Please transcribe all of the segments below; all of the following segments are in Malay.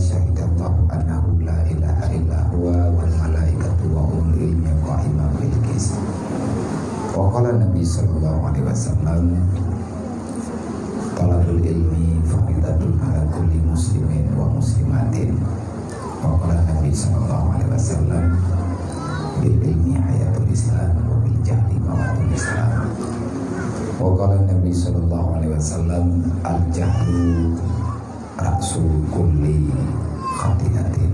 syahidallahu annahu la ilaha illa huwa wal malaikatu wa ulul ilmi qa'iman bil qist. Wa qala Nabi sallallahu alaihi wasallam, talabul ilmi faridatun ala kulli muslimin wa muslimatin. Wa qala Nabi sallallahu alaihi wasallam, bil ilmi hayatul islam wa bil jahli mawatul islam. Wa qala Nabi sallallahu alaihi wasallam, al jahlu ra'su kulli khati'atin.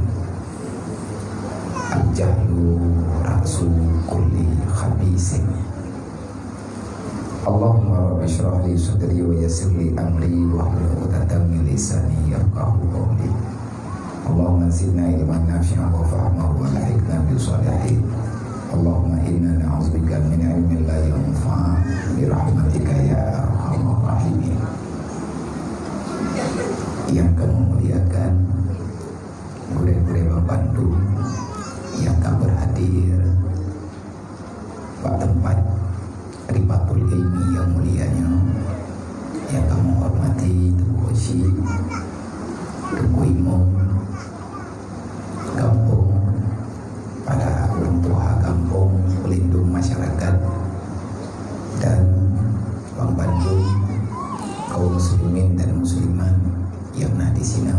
Al jahlu ra'su kulli khabisin. Allahumma rabbi shrah li sadri wa yassir li amri wa hlul 'uqdatam min lisani yafqahu qawli. Allahumma zidna ilman nafi'an wa fahman wa alhiqna bis salihin. Allahumma inna na'udzubika min ilmin la yanfa' bi rahmatika ya arhamar rahimin. Yang kami muliakan, guru-guru membantu yang kami berhadir Pak tempat ribatul ilmi yang mulianya, yang kamu hormati Tubuh Hoshi, Tubuh Imam kampung, para orang tua kampung, pelindung masyarakat, dan pembantu kaum muslimin dan muslimat yang ada di sini.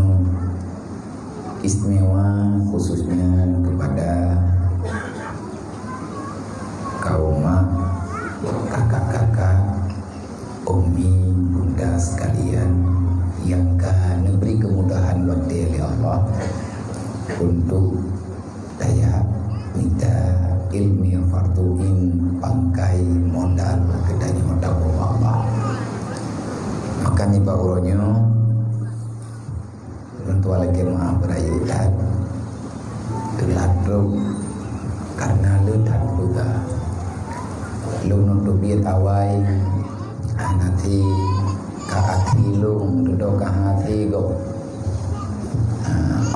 Istimewa khususnya kepada kaum kakak-kakak, umi, bunda sekalian yang memberi kemudahan buat dia Allah untuk daya minta ilmu farduin pangkai modal kedanya modal Allah. Makanya bauronya tentu lagi maaf berayutan geladruk karena ledak juga lu nutup biar awai nanti kaati lung duduk kahati go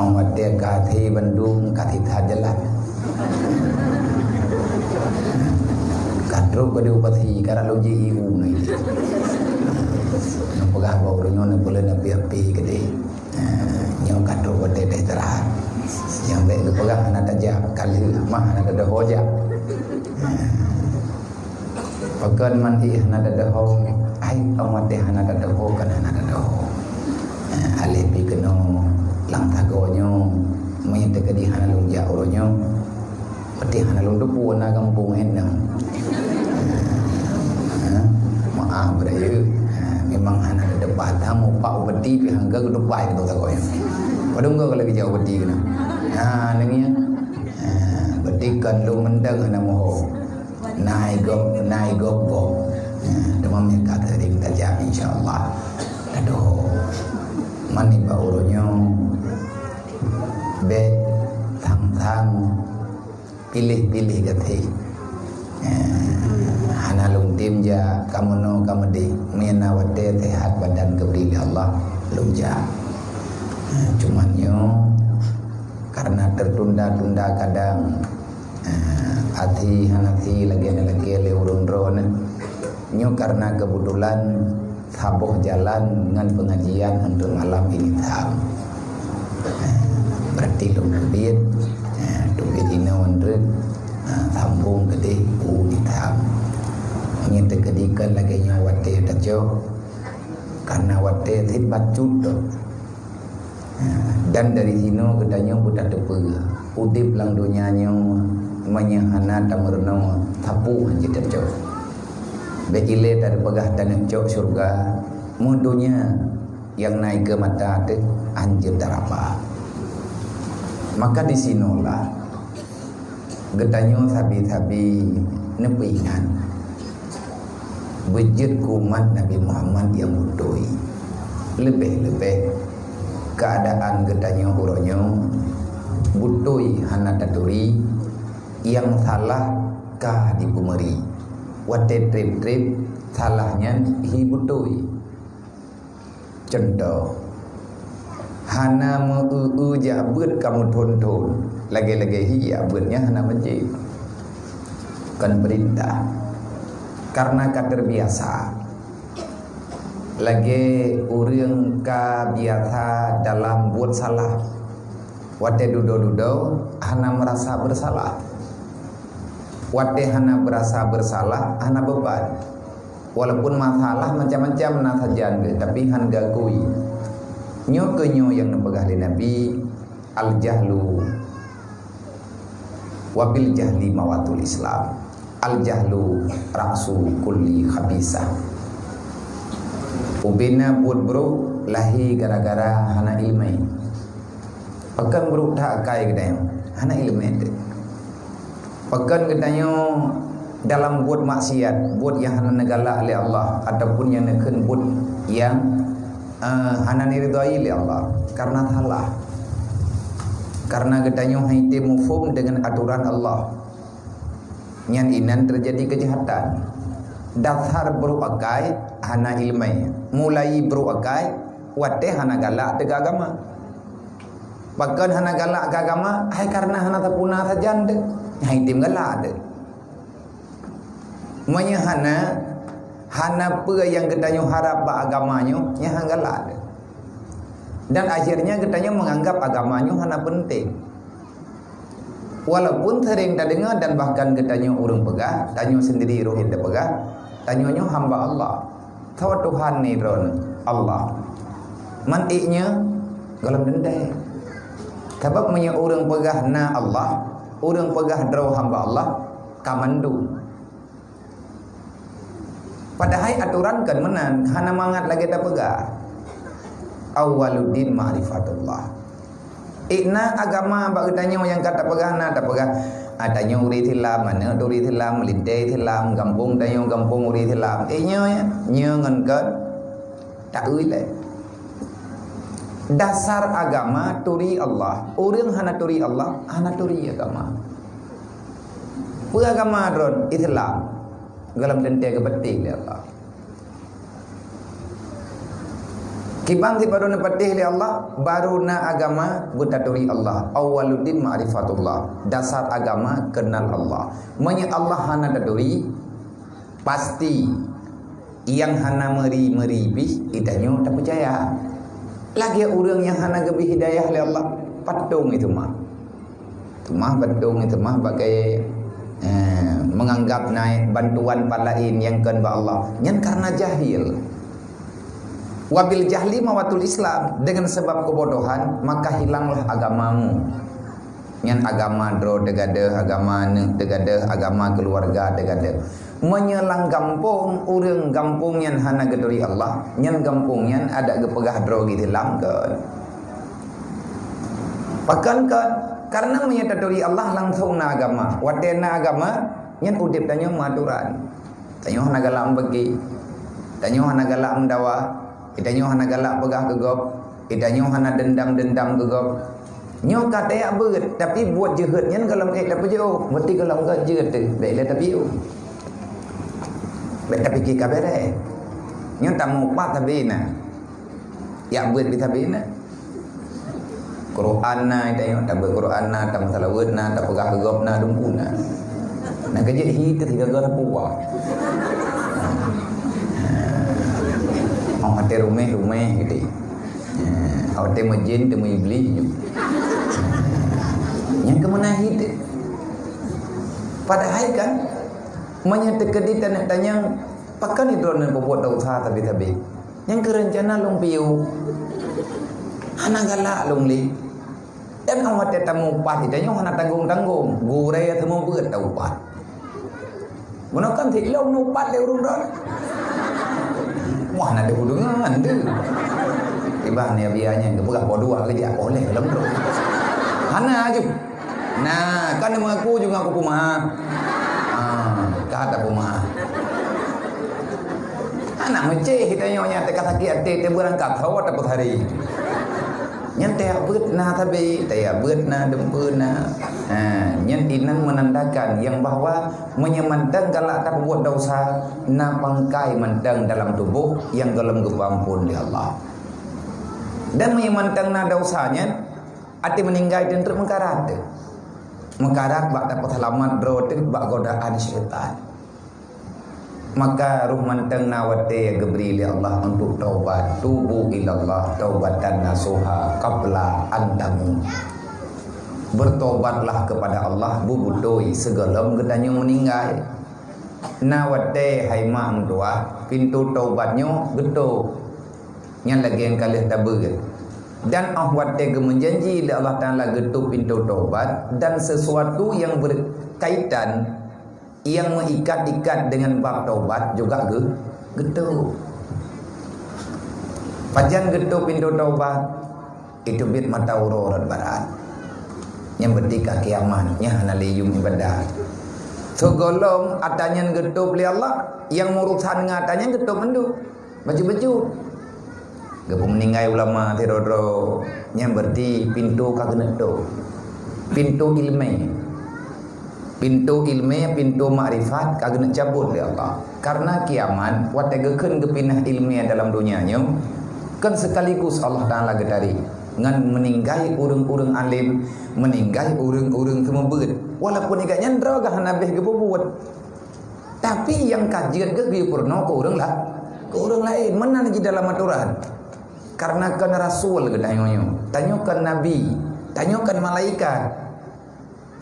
awat dia kahati Bandung kahati tajalah kadruk pada upati karena lu jiu nih nampakah bawa orang yang boleh nabi api gede yang kadruk pada deh terah yang baik kepegang anak tajak kali mah anak ada hojak pakan mandi anak ada ho ai amat deh anak ada ho kan anak ada ho alih pi kena lang tagonyo main dekat di hana lung ja oronyo peti hana lung depu na kampung endang maaf berayu memang hana ada depan tamu pak ubedi pi hangga ke depan itu tagonya padung go kalau bijau ubedi kena nangnya bedikan lu mendang hana moho naik go demam yang kata ring tajam insyaallah aduh mani bauronyo be thang pilih gathi hana lung tim ja kamu di mena wate sehat badan keberi Allah lumja cuman yo karena tertunda-tunda kadang hati hanati lagi le urun ron nyo karena kebetulan saboh jalan dengan pengajian untuk malam ini tam berarti duit ini ondre sambung gede di tam nyete kedikan lagi nyo wate dajo karena wate tit bacut dan dari sini kedanya budak depe udip lang dunianya menyahana tamurno tapu hanje dajo beile dari pegah dan cok surga mudunya yang naik ke mata te anjir darapa maka di sinolah gedanyo sabi-sabi nepingan wujud kumat Nabi Muhammad yang mudoi lebih keadaan gedanyo uronyo butoi hana taturi yang salah kah di pemeri wate trip salahnya hibutui contoh hana mau jabut kamu tonton lagi-lagi hiya beutnya hana menjib kan perintah karena terbiasa lagi urang ka biasa dalam buat salah Wate dudo-dudo hana merasa bersalah. Wate hana berasa bersalah hana beban. Walaupun masalah macam-macam na sajan tapi han gakui. Nyo kenyo yang nepegah di Nabi al jahlu wabil jahli mawatul Islam. Al jahlu raksu kulli khabisah. Ubina buat bro lahi gara-gara hana ilmai. Pakan bro tak kai kedai hana ilmai. Pakan kedai dalam buat maksiat, buat yang hana negala oleh Allah ataupun yang nekun buat yang hana niridai oleh Allah karena salah. Karena kedanyo haite mufhum dengan aturan Allah. Yang inan terjadi kejahatan. Dasar beruakai hana ilmai. Mulai beruakai wate hana galak tega agama. Bahkan hana galak ke agama hai karena hana tapuna saja ande. Haite galak ade. Manya hana apa yang kedanyo harap ba agamanyo nya galak ade. Dan akhirnya kita menganggap agamanya hana penting. Walaupun sering tak dengar dan bahkan kita urung pegah, tanya sendiri roh hendak pegah, tanya hamba Allah. Tahu Tuhan ni ron Allah. Mantiknya galam dendai. Sebab punya urang pegah na Allah, urang pegah draw hamba Allah kamandu. Padahal aturan kan menan hana mangat lagi tak pegah. Awaluddin ma'rifatullah. Ikna agama bak tanya yang kata pegana tak pegah. Tanya uri thilam mana uri thilam melindai thilam kampung tanya kampung uri thilam. Nya ngan kan tak uile. Dasar agama turi Allah. Urang hana turi Allah, hana turi agama. Agama ron Islam. Galam dente ke betik dia Allah. Kibang si baru nepatih li Allah baru na agama butaturi Allah. Awaluddin ma'rifatullah. Dasar agama kenal Allah. Menya Allah hana daduri pasti yang hana meri bih itanyo tak percaya. Lagi orang yang hana gebi hidayah li Allah patung itu mah. Itu mah patung itu mah bagai menganggap naik bantuan palain yang kan ba Allah. Nyan karena jahil. Wabil jahli mawatul Islam. Dengan sebab kebodohan maka hilanglah agamamu. Yang agama dro degade, agama ne degade, agama keluarga degade. Menyelang gampung urang gampung yang hana gedori Allah, yang gampung yang ada gepegah dro gitu langkan. Pakan kan karena menyadari Allah langsung na agama. Wadena agama yang udip tanya maturan. Tanya hana galak bagi. Tanya hana galak mendawa. Itanyo hana galak pegah gegop, itanyo hana dendam gegop. Nyo kata ya beut, tapi buat jehatnya kalau dapat jauh, berarti kalau enggak jehat tu, baiklah tapi eu. Baik tapi kita bere. Nyo tamu pak tapi na. Ya beut tapi na. Quran na itanyo tak Quran na, tak salawat na, tak pegah gegop na dumpuna. Nak kerja hit tiga gara puak. Awak ada rumah gitu. Awak ada majin, temu iblis. Yang kemana hidup? Padahal kan menyatakan di tanah tanya pakan itu orang berbuat dosa tapi. Yang kerencana long piu, hana galak long li. Dan awak ada tamu pat itu yang hana tanggung. Gurai temu buat tahu pat. Menakan tidak long nupat le urung ron. Wah, nak ada hubungan tu. Tiba ni biarnya ke pegah berdua kerja boleh dalam tu. Hana aja. Nah, kan mengaku juga aku pumah. Kata pumah. Anak meceh kita nyonya teka sakit hati te berangkat hawa takut hari. Nyen teh beut na tabe, teh beut na dempuna. Nyen inan menandakan yang bahwa menyemandang galak tak buat dosa na pangkai mandang dalam tubuh yang dalam gepampun di Allah. Dan menyemandang na dosanya ati meninggal dan terus mengkarat. Mengkarat bak dapat halamat rote bak godaan syaitan. Maka ruh manteng nawate gebri li Allah untuk taubat. Tubu ilallah taubatan nasuha qabla antamu. bertobatlah kepada Allah bubutoi segelom gedanya meninggal. Nawate hai mak tua pintu taubatnya geto yang lagi yang kalian tabur. Dan ahwate menjanji Allah Ta'ala geto pintu taubat dan sesuatu yang berkaitan yang mengikat-ikat dengan bab taubat juga geto. Pajan geto pintu taubat itu bit mata urat barat yang bertika kiamatnya hanaliyum ibadah. Segolong atanya geto beli Allah yang murusan ngatanya geto mendu baju-baju. Gapo meninggal ulama terodro yang berarti pintu kageneto. Pintu ilmu. Pintu ilmu, pintu makrifat kagena cabut oleh Allah. Karena kiamat wategekeun gepinah ilmu dalam dunianya kan sekaligus Allah Ta'ala gedari ngan meninggai urang-urang alim, meninggai urang-urang temebeut. Walaupun iga nyandra gah nabih gebubuat. Tapi yang kajian ge purno ke urang lah, ke urang lain mana di dalam aturan. Karena kan rasul gedanyo, tanyakan nabi, tanyakan malaikat.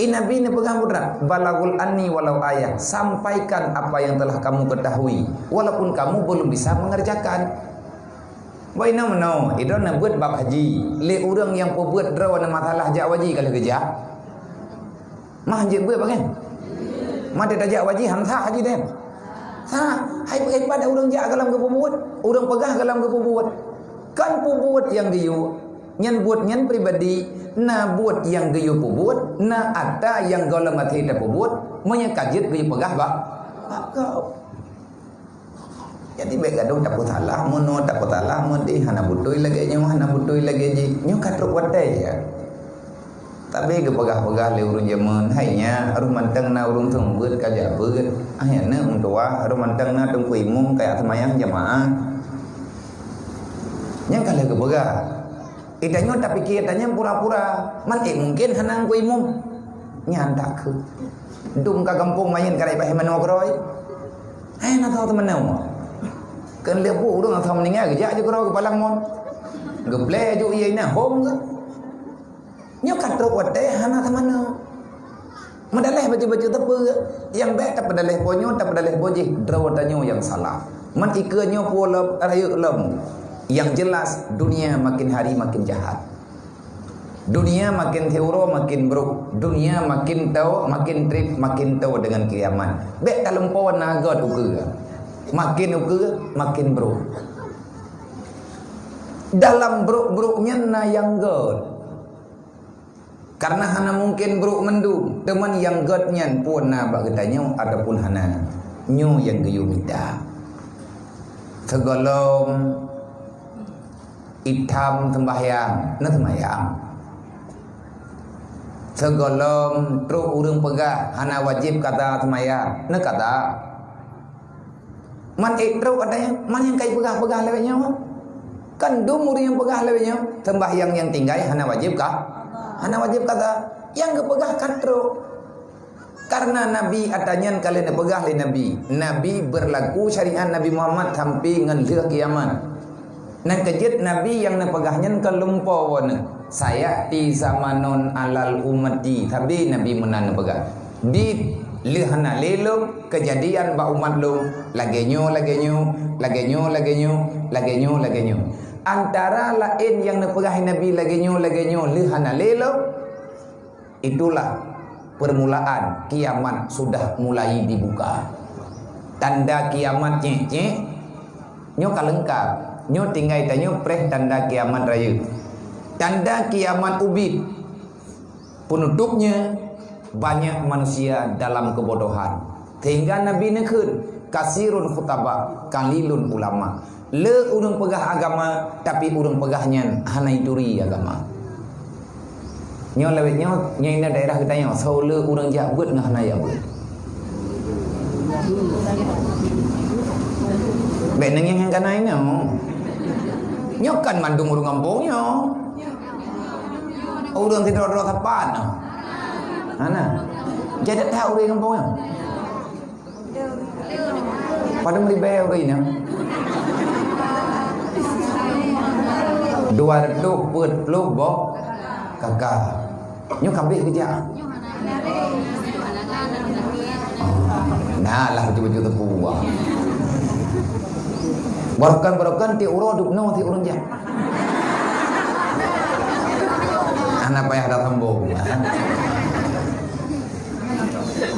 Nabi ni pegang putra, balagul anni walau ayat, sampaikan apa yang telah kamu ketahui, walaupun kamu belum bisa mengerjakan. Baina menau, itu nak buat bab haji. Le orang yang perbuat draw na masalah jak waji kalau kerja. Mah haji buat bagian. Mata tajak waji hamsah haji dem. Ha, hai pada orang jak kalam ke perbuat, orang pegah kalam ke perbuat. Kan perbuat yang gayu, nyan buat nyan pribadi, na buat yang gayu perbuat, na ada yang galam mati dah perbuat, menyekajit gayu pegah bak. Kau. Jadi baik gaduh tak salah, mono tak salah, mesti hana butui lagi je, nyu katruk wadai ya. Tapi ke pegah-pegah le urun zaman, hainya arum manteng na urun tunggut kaja beut, ahyana untua arum manteng na tung kuimum kayak semayang jamaah. Yang kali ke pegah. Itanya tak pikir tanya pura-pura, man mungkin hanang kuimum. Nyandak ke. Dum ka kampung main karai bahe manokroi. Hai na tahu teman nama. Kan lebu urang atau meninggal kerja je kerau kepala mon. Geble ju ieu na hom ke. Nyo katruk wate hana tamana. Medaleh baju-baju tepe yang baik tak pedaleh ponyo tak pedaleh boji drawatanyo yang salah. Man ikanyo pula rayu lem. Yang jelas dunia makin hari makin jahat. Dunia makin teuro makin buruk. Dunia makin tahu makin trip makin tahu dengan kiamat. Baik dalam pawan naga uke. Makin uke makin buruk. Dalam buruk-buruknya na yang god. Karena hana mungkin buruk mendu. Teman yang godnya pun na bagetanya adapun hana nyu yang geyu minta. Segolong itam sembahyang, nak sembahyang. Segolong truk urang pegah, hana wajib kata sembahyang, nak kata. Man truk katanya, man yang kai pegah-pegah lewatnya. Kan dumur yang pegah lewatnya, sembahyang yang tinggal hana wajib kah? Hana wajib kata, yang kepegah katro. Karena Nabi atanyan kalian pegah le Nabi. Nabi berlaku syariat Nabi Muhammad sampai ngan kiamat. Nan kejut Nabi yang nepegahnya kelumpo wana. Saya ti zamanon alal ummati. Tapi Nabi menan nepegah. Di lehana lelum kejadian ba umat lu lagenyo. Antara lain yang nepegah Nabi lagenyo lehana lelum. Itulah permulaan kiamat sudah mulai dibuka. Tanda kiamat nyek nyo kalengkap. Nyo tinggal tanya preh tanda kiamat raya. Tanda kiamat ubid. Penutupnya banyak manusia dalam kebodohan. Sehingga Nabi nekun kasirun khutbah, kalilun ulama. Le urang pegah agama tapi urang pegahnya hanai duri agama. Nyo lewetnya nyaina daerah kita nya so le urang jabut ngah hanai abut. Baik nang yang kana ini nyokan mandung urang kampungnya. Urang tidak ada tepat. Ana. Jadi tahu urang kampungnya. Pada meribau urangnya. Dua reduk put peluk bok kakak. Nyo kambing kerja. Nah lah baju-baju terbuah. Barokan ti uro duk no ti urun ja. Anak payah datang bau.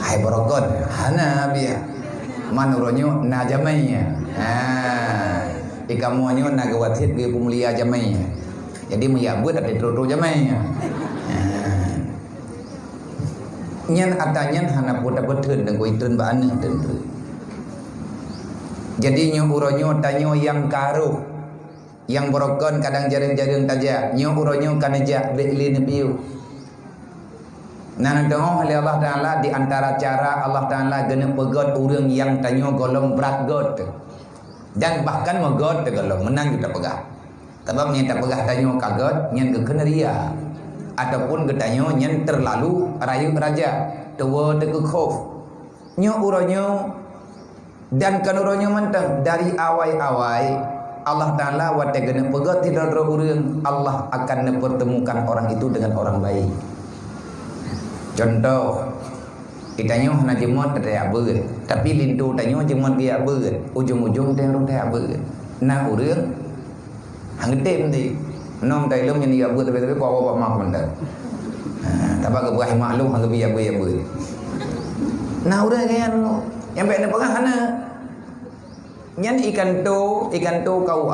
Hai barokan, hana biya. Manuronyo na jamainya. Ikamuanyo na gawatit ge pumulia jamainya. Jadi menyambut ada terus jamainya. Nyan atanya hana puta betul dan kuitun ba ane tentu. Jadi nyo uronyo tanyo yang karuh, yang borokon kadang jaring-jaring taja, nyo uronyo kanaja beli nebiu. Nana doa oleh Allah Taala di antara cara Allah Taala gena pegot urang yang tanyo golong berat god. Dan bahkan megot golong menang kita pegah. Sebab nyen tak pegah tanyo kagot nyen kekeneria ataupun getanyo nyen terlalu rayu raja, tua tegekhof. Nyo uronyo dan kanuronyo mentang dari awai-awai Allah Ta'ala wate gena pegot tidak urang Allah akan mempertemukan orang itu dengan orang baik. Contoh itanyo hana jemot tea beut tapi lintu tanyo jemot dia beut ujung-ujung teh rung tea beut na urang hangtem di nom tai lum yang dia beut tapi bawa mak mendar tapi ke buah maklum hang biya beut na urang kayan yang baik nak pegang hana nyan ikan tu kau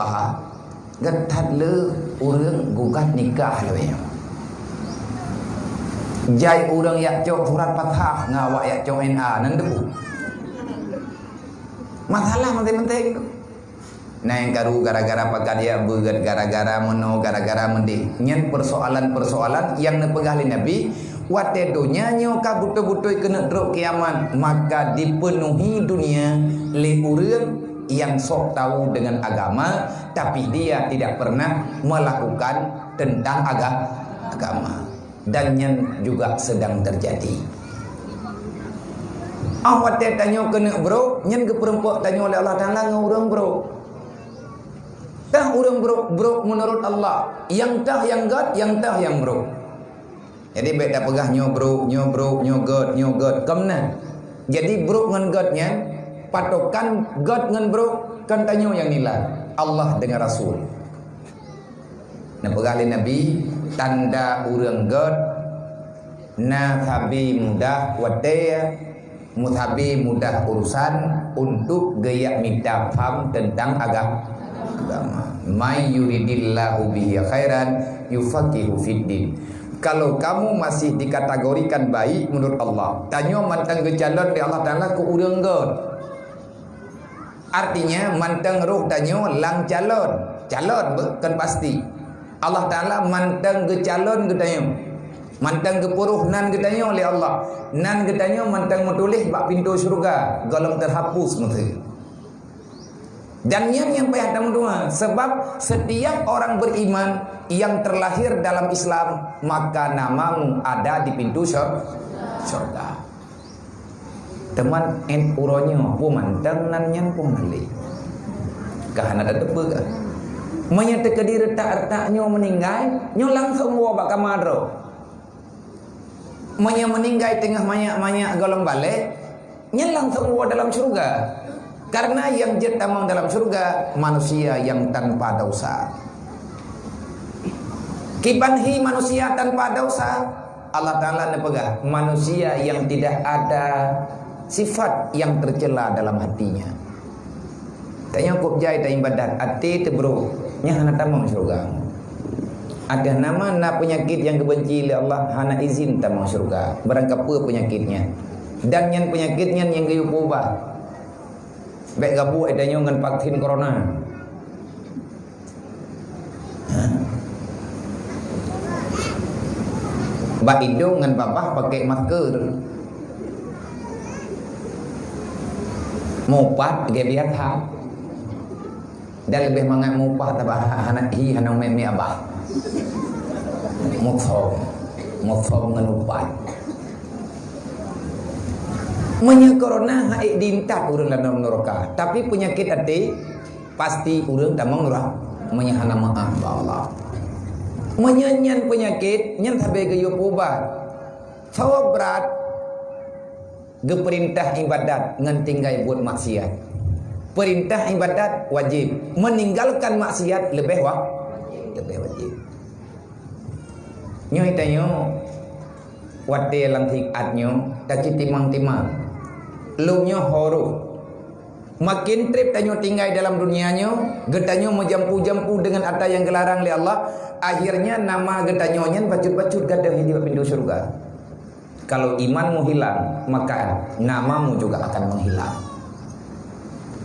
getat le urang gugat nikah le jai urang yak cok surat Fatah ngawak yak cok NA nan debu masalah penting-penting tu nah yang karu gara-gara pakat dia begat gara-gara meno gara-gara mending nyan persoalan-persoalan yang nepegah Nabi wate dunia nyoka butuh-butuh kena drop kiamat maka dipenuhi dunia le urang yang sok tahu dengan agama tapi dia tidak pernah melakukan tentang agama dan yang juga sedang terjadi. Awak tanya kena bro, nyen ke perempuan tanya oleh Allah Taala ngurang bro. Tah urang bro menurut Allah, yang tah yang god, yang tah yang bro. Jadi baik dah pegah nyo god, kemana? Jadi bro ngan godnya patokan god ngan bro kan tanyo yang nilai Allah dengan Rasul. Nah pegali Nabi tanda urang god na thabi mudah wate muthabi mudah urusan untuk gaya minta paham tentang agama. May yuridillahu bihi khairan yufaqihu fiddin. Kalau kamu masih dikategorikan baik menurut Allah, tanyo mantang gecalon di Allah Taala ku urang god. Artinya mantang roh tanyo lang calon kan pasti. Allah Ta'ala mantang ke calon getanya mantang ke puruh nan getanya oleh Allah nan getanya mantang metulih bak pintu syurga golong terhapus mesti dan yang payah tamu dua sebab setiap orang beriman yang terlahir dalam Islam maka namamu ada di pintu syurga teman en uronyo pu mantang nan nyan pu mali kahana ada tebe menyata ke diri tak nyo meninggal nyo langsung bawa bak kamadro meninggal tengah banyak golong balik nyo langsung bawa dalam surga karena yang jetamang dalam surga manusia yang tanpa dosa kibanhi manusia tanpa dosa Allah Ta'ala nepegah manusia yang tidak ada sifat yang tercela dalam hatinya tanya kok jai tak ibadat hati tu bro nya hana tamang syurga ada nama na penyakit yang kebenci oleh Allah hana izin tamang syurga barang apa penyakitnya dan yang penyakitnya yang gayu ubah baik gabu ada ngan vaksin corona bak hidung ngan babah pakai masker mupat ge biar hap dan lebih mangat mupah tabah anak hi hanong memi abah muthom ngan upat menya corona haik dintat urang dalam neraka tapi penyakit hati pasti urang tamang nurah menyahana maaf Allah Menyanyian penyakit nyan tabe gayup ubat. Sawa berat ge perintah ibadat ngan tinggal buat maksiat. Perintah ibadat wajib, meninggalkan maksiat lebih wajib. Nyo itanyo wate lang atnyo taki timang-timang. Lunyo horo. Makin trip tanyo tinggal dalam dunianyo, getanyo menjampu-jampu dengan apa yang gelarang oleh Allah, akhirnya nama getanyo nyen bacut-bacut gadah hidup pintu surga. Kalau imanmu hilang, maka namamu juga akan menghilang.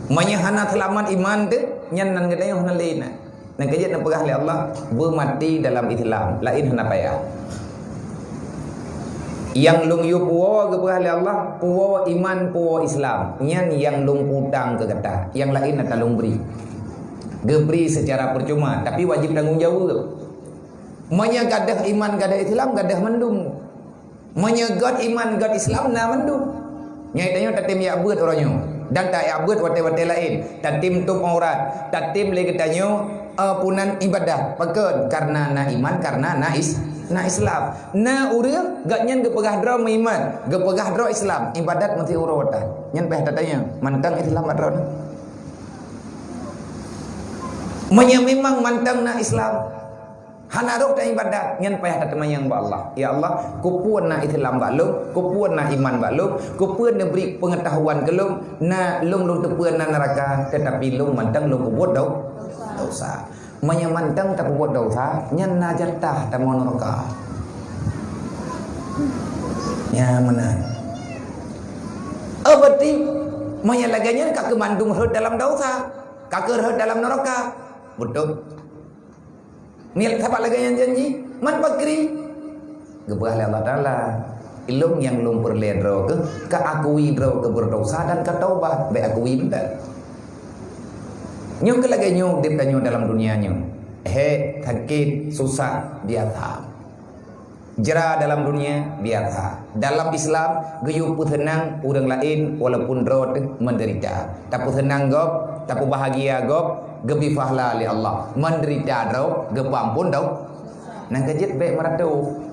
Menyahana selamat iman tu nyan nan getanyo hana lain. Nan kejat nan pegah oleh Allah, bermati dalam Islam, lain hana payah. Yang lung yu puwa ke oleh Allah, puwa iman, puwa Islam. Nyan yang lung putang ke kata, yang lain nak lung beri. Geberi secara percuma, tapi wajib tanggung jawab. Manya gadah iman, gadah Islam, gadah mendung. Manya god iman, god Islam, na mendung. Nyai tanya tatim ya abut orangnya. Dan tak ya abut wate-wate lain. Tatim tum aurat, tatim lagi tanya punan ibadah. Pakon karena na iman, karena na Islam. Na urang gak nyen gepegah dro iman, gepegah dro Islam, ibadat mesti uratan. Nyen peh tatanya, mantang Islam adron. Memang mantang na Islam. Hanarok ta ibadat, nyen peh tatmayang ba Allah. Ya Allah, kupuan na Islam balung, kupuan na iman balung, kupuan na beri pengetahuan kelung, na lung tepuan na neraka, tetapi lung mantang lung kubut dosa. Menyamantang tak buat dosa, nyan najatah tak mau neraka. Ya mana? Berarti menyalaganya kak kemandung herd dalam dosa, kak herd dalam neraka. Betul. Niat siapa lagi yang janji? Man bakri. Gebah Allah Taala. Ilung yang lum perledro ke akui dro ke berdosa dan ke taubat, be akui benar. Nyo ke lagi nyo dip kanyo dalam dunia nyo. Sakit, susah, biasa. Jera dalam dunia, biasa. Dalam Islam, gayup tenang, orang lain walaupun rod menderita. Tapi tenang gop, tapi bahagia gop, gebi fahla li Allah. Menderita dro, gepampun dau. Nang kejit baik meratu.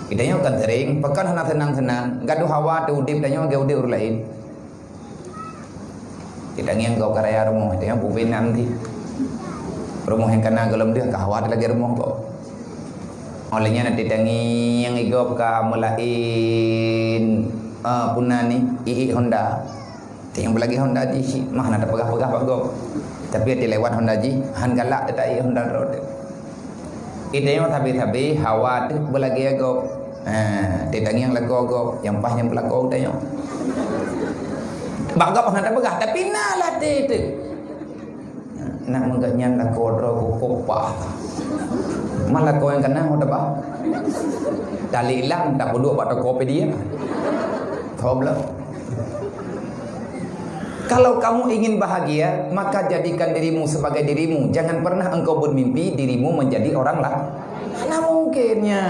Kita nyo kan sering, pekan hana tenang-tenang, gaduh hawa tu dip kanyo gau orang lain. Kita ngiang kau karaya rumah, itu yang pupin nanti. Rumah yang kena gelem dia kahwat lagi rumah kau. Olehnya nanti tangi yang igop ka mulain punani ii Honda. Yang belagi Honda ji mah nak pegah-pegah pak gop. Tapi dia lewat Honda ji han galak tak ii Honda road. Itu yang tapi hawa tu belagi gop. Dia tangi yang lagu gop, yang pas yang belakang tanya. Bagap nak pegah tapi nalah tu. Nak menggaknya nak kodro kopah. Malah kau yang kena udah bah. Tali hilang tak perlu buat kopi dia. Problem. Kalau kamu ingin bahagia, maka jadikan dirimu sebagai dirimu. Jangan pernah engkau bermimpi dirimu menjadi orang lain. Mana mungkinnya?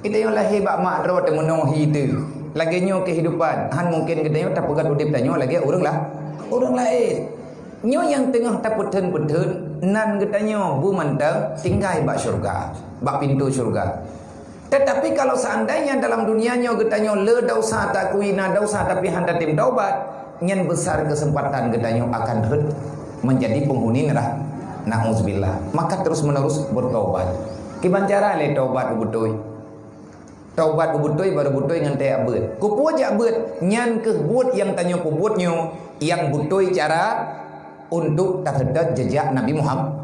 Kita yang lahir bak mak ro te menuhi tu. Lagi nyo kehidupan. Han mungkin kita nyo tak pegat udip tanyo lagi orang lain. Nyo yang tengah tak peten-peten nan getanyo bu mantang tinggal bak syurga, bak pintu syurga. Tetapi kalau seandainya dalam dunianya getanyo le dosa tak kuina dosa tapi handa tim taubat, nyen besar kesempatan getanyo akan menjadi penghuni neraka. Nauzubillah. Maka terus menerus bertaubat. Kiban cara le taubat betul. Taubat betul baru betul dengan tak abet. Ku puja abet nyan ke buat yang tanyo ku buatnyo yang betul cara untuk terhadap jejak Nabi Muhammad.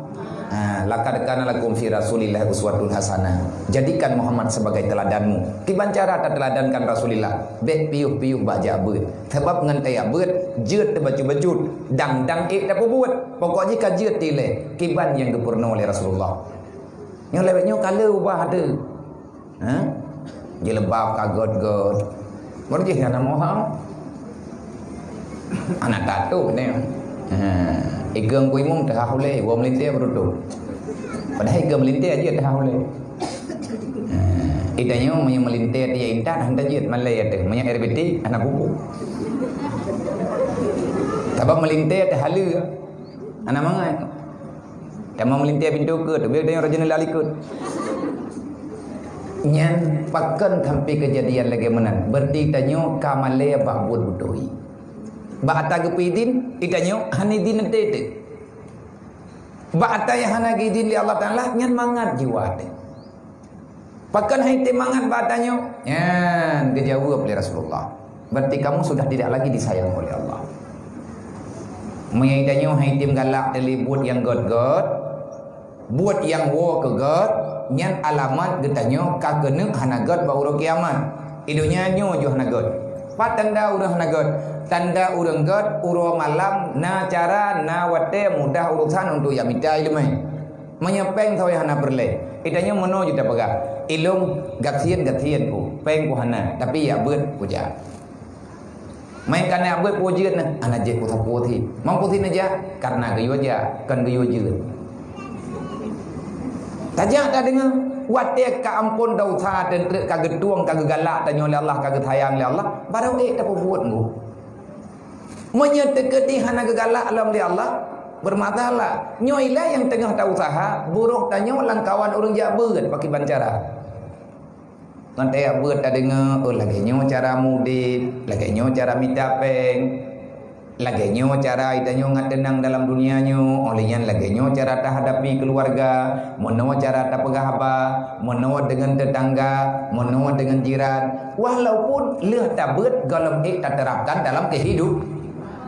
Laqad kana lakum fi Rasulillah uswatun hasanah. Jadikan Muhammad sebagai teladanmu. Kiban cara tak teladankan Rasulillah. Bek piuh-piuh baca beut. Sebab ngan taya beut, jeut baju-baju, dang-dang tak buat. Pokoknya ka jeut tile. Kiban yang dipurna oleh Rasulullah. Yang lewatnya kala ubah ada. Jilbab kagot-got. Berjih yang nama anak tato ni. Igang ku imum dah hule, wa melintir beruduk. Padahal igang melintir aja dah hule. Idanya melintir dia intan hendak jut malai ada, banyak RBT anak buku. Sebab melintir dah halu. Anak mangai. Tama melintir pintu ke tu biar tanya rajin lali ke. Nyan pakan sampai kejadian lagi menan. Berarti tanyo kamale ba buat budoi. Ba ata gepidin itanyo hanidin tete. Ba ata ya hanagidin li Allah Taala nyan mangat jiwa te. Pakan hai te mangat ba tanyo. Nyan dijawab oleh Rasulullah. Berarti kamu sudah tidak lagi disayang oleh Allah. Menyayangi hai tim galak dari buat yang god-god, buat yang wo ke god. Nyan alamat getanyo kageneuk hanagot ba urang kiamat. Idunya nyo jo hanagot. Patanda urang hanagot. Tanda urang god uro malam na cara na wate mudah urusan untuk yang minta ilmu. Menyepeng sawe hana berle. Idanyo mono juta pegah. Ilung gatien ku. Peng ku hana tapi ya beut puja. Main kana beut pujeun nah ana je ku saputi. Mamputin aja karena geyo aja kan geyo jeun. Tajak tak dengar watek ka ampun dosa dan ka getuang ka gegalak tanya oleh Allah ka getayang oleh Allah baru tak buat mu menyeteketi hana gegalak alam oleh Allah bermasalah nyoilah yang tengah tak usaha buruk tanya langkawan orang jak beut pakai bancara nanti ya beut tak dengar lagi nyo cara mudit lagi nyo cara minta peng lagi nyo cara itanyo ngatenang dalam dunianya olehnya lagi nyo cara tak hadapi keluarga mono cara tak pegah apa mono dengan tetangga mono dengan jiran walaupun leh tak beut galam tak terapkan dalam kehidupan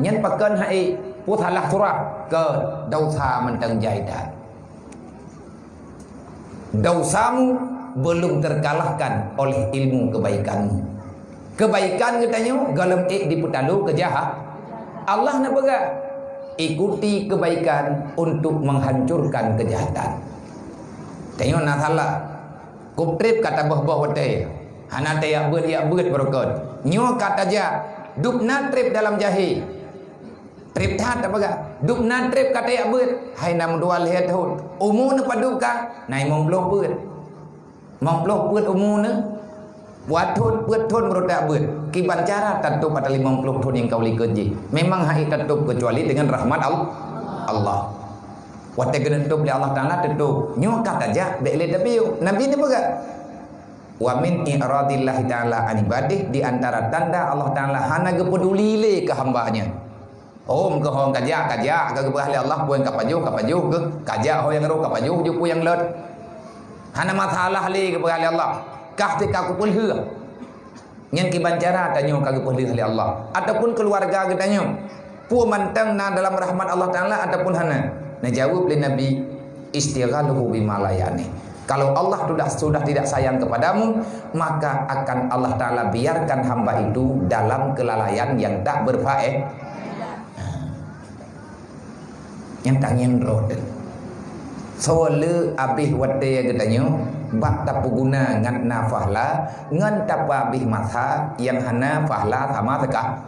nyen pakan hai putalah surah ke dosa mentang jaidan dosamu belum terkalahkan oleh ilmu kebaikanmu kebaikan katanya galam diputalu kejahat Allah nak pegang ikuti kebaikan untuk menghancurkan kejahatan. Tengok nak salah. Kuprip kata bah-bah wate. Hana te ya beut berokot. Nyo kata ja duk natrip dalam jahi. Trip that apa ga? Duk natrip kata ya beut. Hai nam dua lihat hut. Umu na paduka nai mombloh beut. Mombloh beut umu na buat thun berodak beut. Kiban cara tentu pada 50 thun yang kau likut je. Memang hai tentu kecuali dengan rahmat Allah. Wate kena tutup oleh Allah Taala tutup. Nyo kata aja bele tapi Nabi ni boga. Wa min i'radillah taala an ibadih di antara tanda Allah Taala hana gepeduli le ke hambanya. Om ke hong kajak ke gebah Allah buang kapajuh ke kajak ho yang ro kapajuh jupu yang let. Hana masalah le ke gebah Allah. Kah te ka kupul heu. Nyen ki bancara tanyo ka kupul heu Allah ataupun keluarga getanyo. Pu mantang na dalam rahmat Allah Taala ataupun hana. Nah jawab oleh Nabi istighaluhu bimalayani. Kalau Allah sudah tidak sayang kepadamu, maka akan Allah Ta'ala biarkan hamba itu dalam kelalaian yang tak berfaedah. Yang tanya roh. Soal abih wate katanya, bak tak guna ngan nafahla, ngan tak abih masa yang hana fahla sama tekah.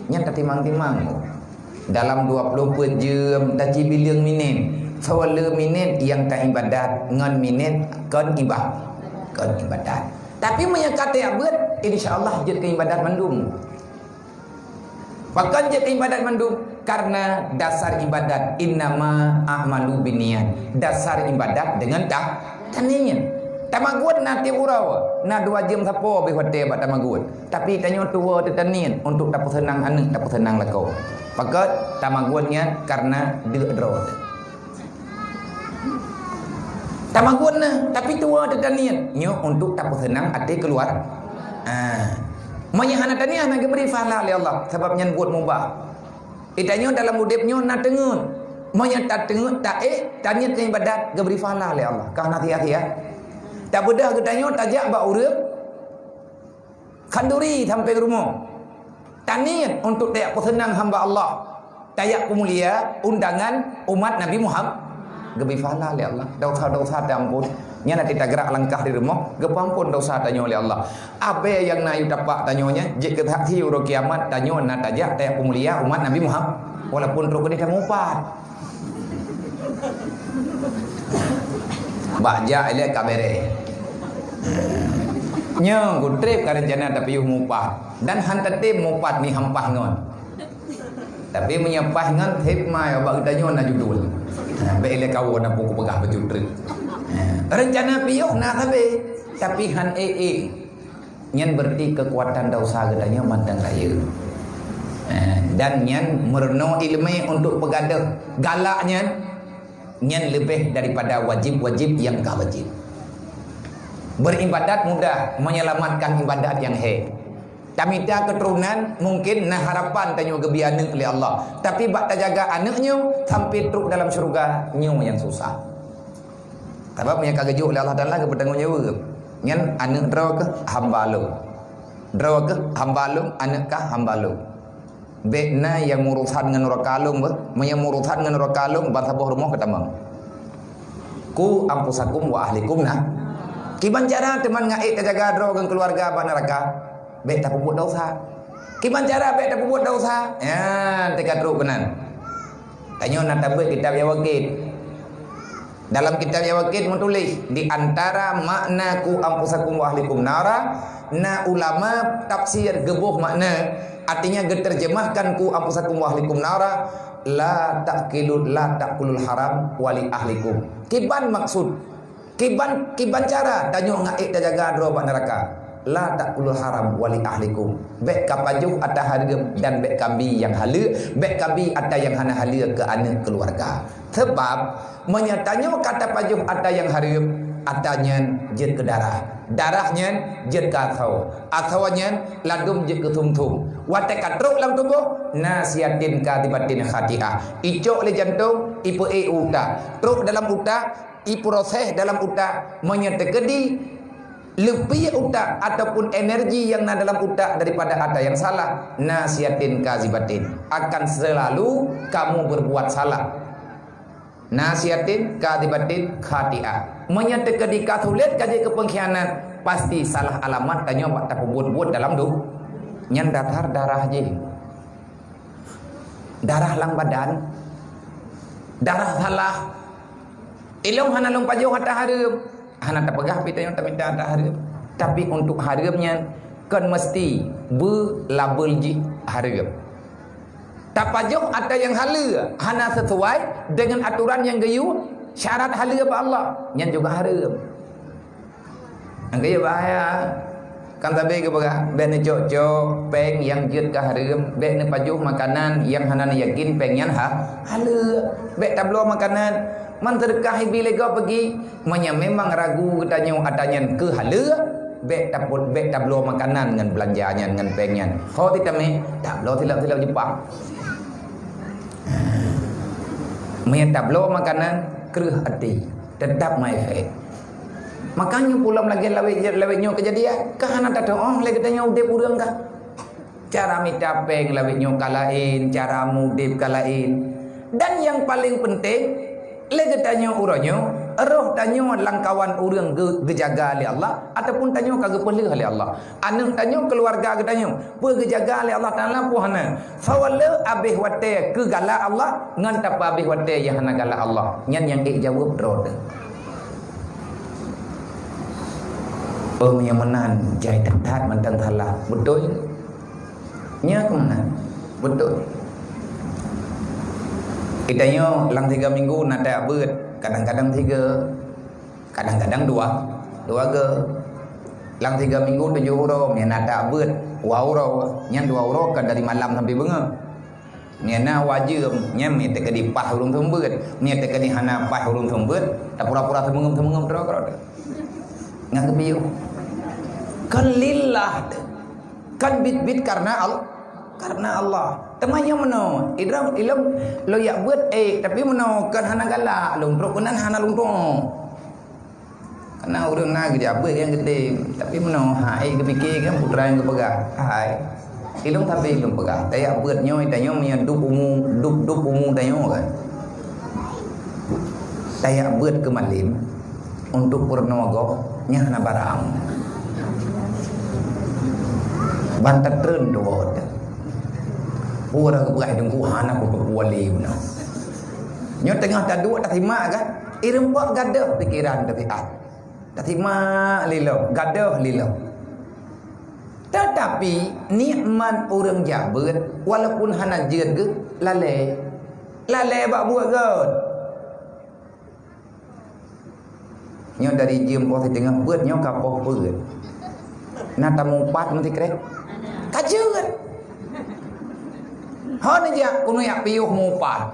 Yang tak timang-timang. Dalam 24 jam tak bilang minit. Soal minit yang tak ibadat ngan minit kan ibadat. Tapi menyakata abad insyaallah je ke ibadat mandum. Bahkan je ke ibadat mandum karena dasar ibadat innama a'malu binniyat. Dasar ibadat dengan tanian. Tamagut nanti urau. Na 2 jam sapo be hotel bat tamagut. Tapi tanya tua tanian untuk dapat senang anak dapat senang lakau. Pakat tamagutnya karena drod. Tamagutnya tapi tua tanian nyo untuk dapat senang ati keluar. Menyahana tanian nak beri pahala oleh Allah sebabnya buat mubah. Itanya dalam hidupnya nak tengun. Menyata tengun tak tanian ke ibadat beri pahala oleh Allah. Kah hati-hati ya. Tak bedah katanya tajak bak urip kanduri sampai ke rumah. Tanian untuk tayak senang hamba Allah. Tayak pemulia undangan umat Nabi Muhammad. Gebi pahala oleh Allah. Dosa-dosa diampun. Nya nanti tak gerak langkah di rumah, gepampun dosa tanya oleh Allah. Apa yang nak you dapat tanyanya? Jika hati uro kiamat tanya nak tajak tayak pemulia umat Nabi Muhammad. Walaupun rukun dia mupat. Baja ele kabere. Nya gutrip ka rencana tapi you mupat. Dan hantate mupat ni hampah ngon. Tapi menyapah ngon hikmah ya bak tanya na judul. Baiklah kawan nak buku pegah baju truk. Rencana piok nak tapi han nyan berarti kekuatan dosa gedanya mandang raya. Dan nyan merno ilmu untuk pegadah galaknya nyan lebih daripada wajib-wajib yang tak wajib. Beribadat mudah, menyelamatkan ibadat yang Tamita keturunan mungkin nah harapan tanya gebi anak oleh Allah. Tapi bak tak jaga anaknya sampai teruk dalam syurga nyu yang susah. Sebab punya kagajuk oleh Allah Taala ke bertanggungjawab. Ngan anak draw ke hamba lu. Draw ke hamba lu, anak ka hamba lu. Bekna yang urusan dengan rakalung yang urusan dengan rakalung bangsa rumah ketamang. Ku ampusakum wa ahlikum nah. Kiban cara teman ngait jaga draw ke keluarga ba neraka. Baik tak buat dosa. Kiban cara baik tak buat dosa. Ya, tekat teruk benar. Tanya nak tabut kitab Yawakid. Dalam kitab Yawakid menulis di antara makna ku ampusakum wa ahlikum nara, na ulama tafsir gebuh makna artinya geterjemahkan ku ampusakum wa ahlikum nara la taqulul haram wali ahlikum. Kiban maksud kiban cara tanya ngait jaga dro neraka. La taqulul haram wali ahlikum. Bek kapajuh atau harga dan bek kabi yang halu, bek kabi atau yang hana halu ke anak keluarga. Sebab menyatanya kata pajuh atau yang harum atanya jet ke darah. Darahnya jet ke athawanya ladum jet ke tum-tum. Watek katruk dalam tubuh nasiatin katibatin khati'ah. Icok le jantung, ipu utak. Truk dalam utak, ipu proses dalam utak menyetekedi lebih utak ataupun energi yang ada dalam utak daripada ada yang salah. Nasiatin kazibatin, akan selalu kamu berbuat salah. Nasiatin kazibatin khati'ah, menyatakan di kasulit kaji kepengkhianat pasti salah alamat tanya tak buat dalam tu nyan datar darah je, darah lang badan, darah salah ilong hana long pajuh hatta harum hana tak pegah pita yang tak minta tak harum. Tapi untuk harumnya kan mesti berlabel ji harum. Tak pajuh ada yang halu hana sesuai dengan aturan yang gayu syarat halu apa Allah yang juga harum. Angkaya bahaya. Kan tabe ke baga ben cok peng yang jut ke harum, ben pajuh makanan yang hana yakin pengyan halu, be tablo makanan man terkahi bila kau pergi memang ragu katanya adanya ke halu, be tablo makanan dengan belanjanya dengan pengnya. Kau tidak tablo tilap Jepang. Tablo makanan kerah hati tetap mai faid. Makanya pulang lagi lawetnya kejadian kahana tak tahu lagi katanya udah urang dah. Cara minta peng lawetnya kalain, cara mudip kalain. Dan yang paling penting lagi tanya urangnya roh tanya langkawan urang gejaga oleh Allah ataupun tanya kagak pelih oleh Allah. Anak tanya keluarga katanya bergejaga oleh Allah Taala puhana. Fawala abih wate ke gala Allah ngan tapa abih wate yang hana gala Allah. Nyan yang jawab roh. Menyamanan jai tetat mantan salah betul nya kemana betul kitanya lang 3 minggu nada beut kadang-kadang 3 kadang-kadang 2 ke lang 3 minggu 7 euro nya nada beut 2 euro nya 2 euro kan dari malam sampai benga nya na wajib nya me te kedi pah urung thembeut nya te kedi hana pah urung thembeut ta pura-pura themengem terus ngak kepiu kan lillah kan bit karena Allah temanya meno idram ilmu lo yak buat tapi meno kan hana galak lungtruk kenan hana lungtruk karena urang na gede apa yang gede tapi meno hai kepikir kan putra yang kepegah hai ilung tapi ilung pegah tayak buat nyoy tanyo nya dup umum tanyo kan tayak buat kemalim untuk purnogo nya hana barang bantat tren doa pura keberai dengku hana ku berwali benar nyo tengah tadu tak terima kan irem buat gadah pikiran tabiat tak terima lilo gadah lilo tetapi nikmat orang jabat walaupun hana jeut ke lale bak buat god Nyo dari jiem po tengah beut nyo kapoh beut. Nah tamu pat mesti krek. Kajeut. Hon aja kuno yak piuh mupat.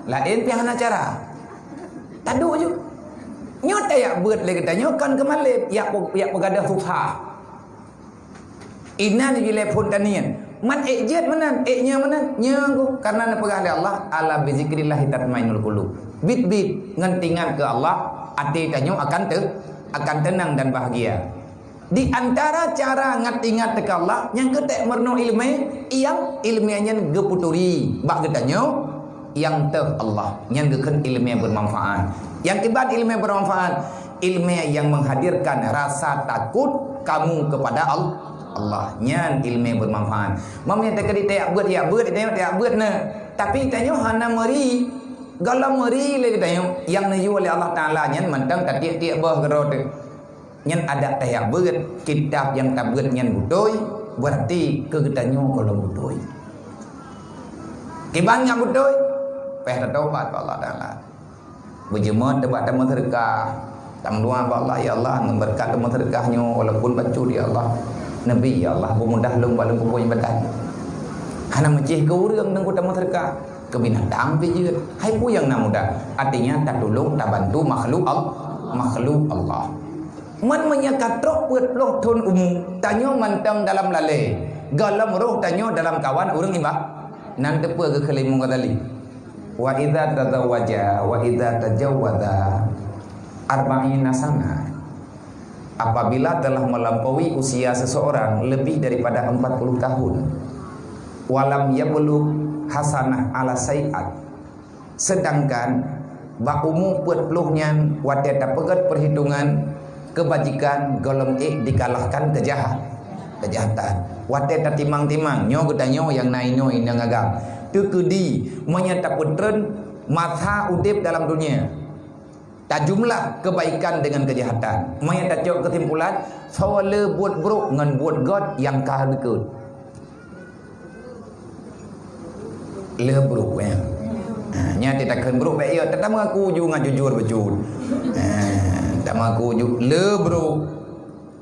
Lain pian acara. Tadu je. Nyo tayak beut le kita nyo kan kemalip yak pegadah susah. Ina ni telepon tanian. Man ejat manan, nya manan, nyangku karena na pegah Allah ala bi zikrillah tatmainul qulub. Bit ngentingan ke Allah, hati tanyo akan tenang dan bahagia. Di antara cara ngat-ingat ke Allah yang ketek merno ilmu yang ilmiahnya geputuri bak getanyo yang teh Allah yang geken ilmu yang bermanfaat. Yang kibat ilmu yang bermanfaat, ilmu yang menghadirkan rasa takut kamu kepada Allah nyan ilmu yang bermanfaat. Mamnya tak kedi tak buat ya buat tak buat na. Tapi tanyo hana meri galam meri le tanyo yang nayu oleh Allah Taala nyan mantang tak tiak bah gero tu. Nyan ada tak buat kitab yang tak buat nyan butoy berarti ke tanyo kalau butoy. Kiban yang butoy peh taubat Allah Taala. Berjemaah debat tamu sedekah. Tam doa Allah ya Allah berkat tamu sedekahnya walaupun bacu ya Allah. Nabi ya Allah bermudah lung balung kumpul badan. Hana mencih ke urang nang kota masyarakat ke binatang je. Hai pu yang na mudah. Artinya tak tolong tak bantu makhluk Allah. Man menyakatrok buat loh tun umum. Tanyo mantang dalam lale. Galam roh tanyo dalam kawan urang imbah. Nan depa ke kelimu katali. Wa idza tazawwaja wa idza tajawwaza arba'ina sana. Apabila telah melampaui usia seseorang lebih daripada 40 tahun walam yablugh hasanah ala sayiat, sedangkan ba umur 40 nyan wate dapegat perhitungan kebajikan golem dikalahkan kejahatan wate timang-timang nyo gedanyo yang naino indang agam tekedi menyata putren masa udip dalam dunia. Tak jumlah kebaikan dengan kejahatan. Maya tak jauh kesimpulan, sawale buat buruk dengan buat God yang kah berikut. Le buruk ya. Nya tidak akan buruk baik ya. Tak mengaku juga jujur bejur. Tak mengaku juga le buruk.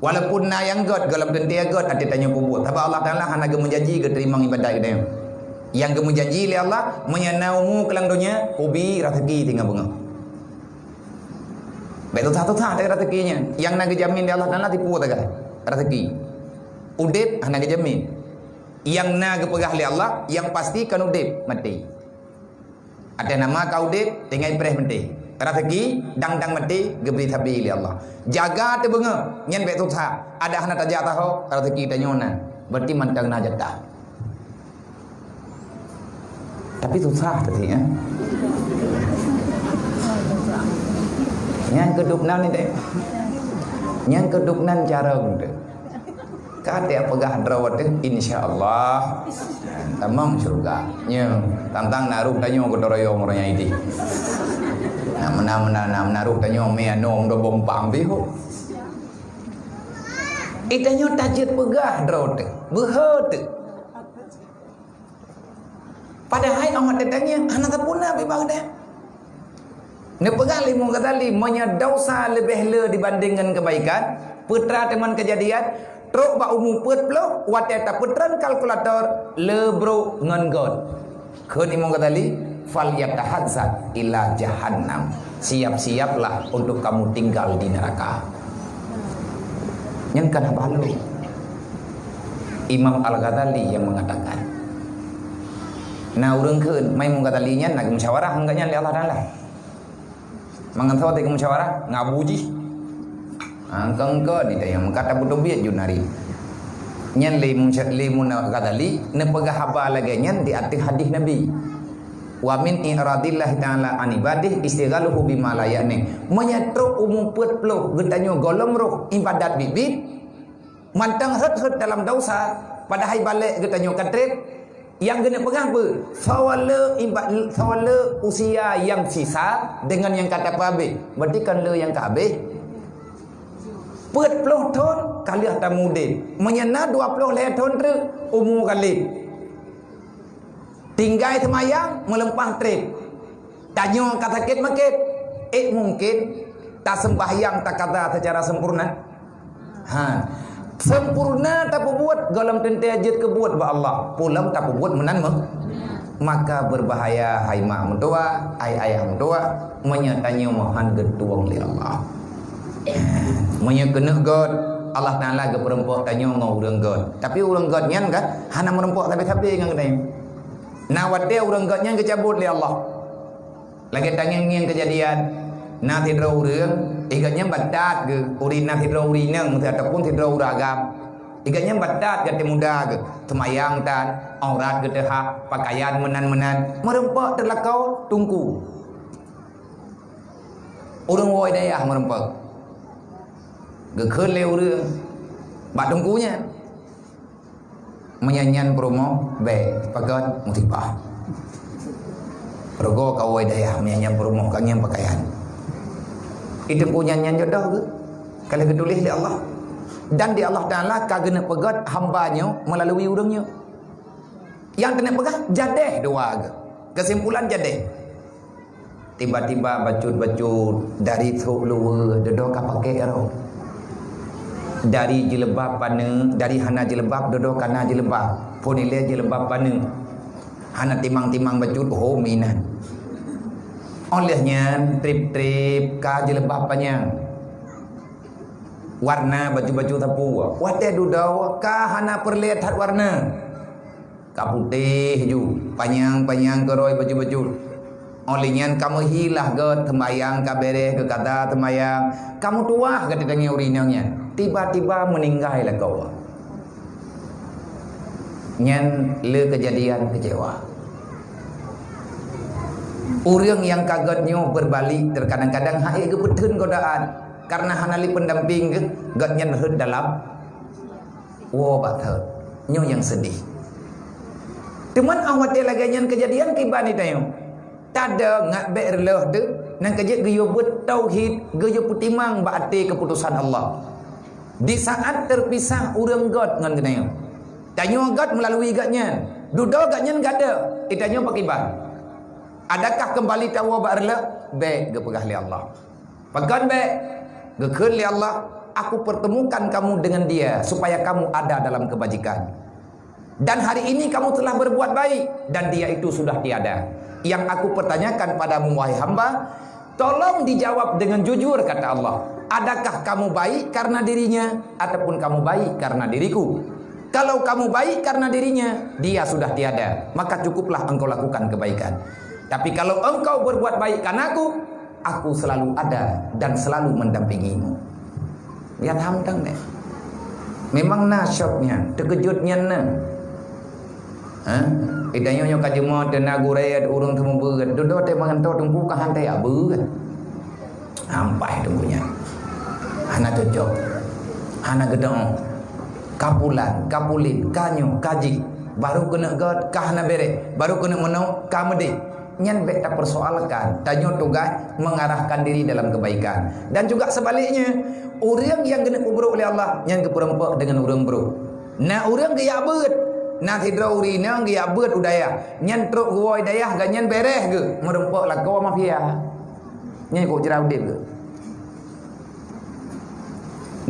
Walaupun na yang God dalam tentia God ada tanya kubur. Tapi Allah Taala hana ge menjanji ke terima ibadat dia. Yang ge menjanji oleh Allah menyanaumu kelang dunia, hobi rezeki tinggal bunga. Betul satu tak ada rezekinya. Yang nak jamin di Allah Taala tipu tak rezeki. Udip nak jamin. Yang nak pegah oleh Allah, yang pasti kan udip mati. Ada nama kau udip, tinggal preh mati. Rezeki dang mati geberi tabi oleh Allah. Jaga te benga, nyen betul tak. Ada hana tajak tahu rezeki tanyona. Berarti mantang na jatah. Tapi susah tadi ya. Yang kedupnan ni dek. Yang kedupnan cara tu. Kata pegah drawat tu insya-Allah tamam syurga. Nya tantang naruh tanyo ko doroyong orangnya ini. Nah naruh tanyo me anom do bompam biho. Itanyo tajit pegah drawat tu. Beut. Padahal orang tanya anak tapuna bi bang dek. Nepegang limu katali monya dosa lebih le dibandingkan kebaikan. Putra teman kejadian truk ba umum put plo wate ta putran kalkulator le bro ngan god. Keun imong katali fal yatahazzat ila jahannam. Siap-siaplah untuk kamu tinggal di neraka. Yang kana balu. Imam Al-Ghazali yang mengatakan. Nah urang keun mai mong katalinya nak musyawarah enggaknya li Allah Taala. Mengantar tiga musyawarah ngabuji. Angkang ke di yang kata butuh biat junari. Nyan li muna kadali ne pegah haba lagi nyan di atik hadis Nabi. Wa min iradillah taala an ibadih istighaluhu bima la ya'ni. Menyatro umum put plo getanyo golom roh ibadat bibit. Mantang hut dalam dosa padahal balik getanyo katret. Yang kena pegang apa? Sawala usia yang sisa dengan yang kata habis. Berarti kan le yang tak habis. 40 tahun kali atas mudin. Menyena 20 tahun terus umur kali. Tinggal semayang melempah trip. Tanya kata sakit makit. Mungkin tak sembahyang tak kata secara sempurna. Sempurna tak buat galam tente ajat ke buat ba Allah. Pulang tak buat menan maka berbahaya hai mak mentua, ai ayah mentua menyatanya mohan getuang li Allah. Menya kena god Allah Taala ke perempuan tanya ngau urang god. Tapi urang god nyan kan hana merempok tapi ngan kedai. Nawat dia urang god nyan kecabut li Allah. Lagi tangan yang kejadian na tidro urang igatnya badat ke uri na tidro uri nang ataupun tidro uragam igatnya badat ke muda ke temayang tan aurat ke hak pakaian menan merempak terlakau tungku urang woi dayah merempak ke keun le urang bat tungkunya menyanyian promo be pagat musibah rogo kawai daya menyanyian promo kangen pakaian itu punya nyanyi jodoh ke kalau ketulis di Allah dan di Allah Ta'ala kagena pegat hambanya melalui urangnya yang kena pegat jadeh doa ke kesimpulan jadeh tiba-tiba bacut-bacut dari thuk luar dodo ka pakai ero dari jilbab pane dari hana jilbab dodo kana jilbab ponile jilbab pane hana timang-timang bacut minan olehnya trip-trip ka jilbab panjang warna baju-baju tapu wate dudau ka hana perlihat warna ka putih ju panjang-panjang keroi baju-baju olehnya kamu hilah ke tembayang ka bereh ke kata tembayang kamu tuah ke ditangi urinangnya tiba-tiba meninggal lah kau nyan le kejadian kecewa. Orang yang kagetnya berbalik terkadang-kadang hai ke betun godaan karena hanali pendamping ke gatnya nehut dalam bathet nyo yang sedih. Teman awat dia lagi nyan kejadian kibani tayo. Tada ngat berleh de nang kejek geyo bet tauhid geyo putimang baate keputusan Allah. Di saat terpisah urang got ngan genayo. Tanyo got melalui gatnya. Dudo gatnya gada. Itanyo pakiban. Adakah kembali tawa barla be ge pegah li Allah. Pagan be ge keun li Allah, aku pertemukan kamu dengan dia supaya kamu ada dalam kebajikan. Dan hari ini kamu telah berbuat baik dan dia itu sudah tiada. Yang aku pertanyakan padamu wahai hamba, tolong dijawab dengan jujur kata Allah. Adakah kamu baik karena dirinya ataupun kamu baik karena diriku? Kalau kamu baik karena dirinya, dia sudah tiada, maka cukuplah engkau lakukan kebaikan. Tapi kalau engkau berbuat baik karena aku selalu ada dan selalu mendampingimu. Lihat hamdang deh. Memang nasyoknya, terkejutnya nah. Idanya nyo kajemo tenagu raya urung temu beut. Dodo teh manganto tungku ka hantai abeut. Ampai tunggunya. Hana cocok. Hana gedong. Kapulan, kapulin, kanyo, kaji. Baru kena god kahana bere. Baru kena menau kamede. Nyan bek tak persoalkan, tanyo tugas mengarahkan diri dalam kebaikan. Dan juga sebaliknya, orang yang kena kubruk oleh Allah nyan keperempak dengan orang bro. Nah orang gaya beut, nah tidro urina gaya beut udaya. Nyan truk gua dayah gan nyan bereh ke, merempak lah kau mafia. Nyan kau jerau dip ke.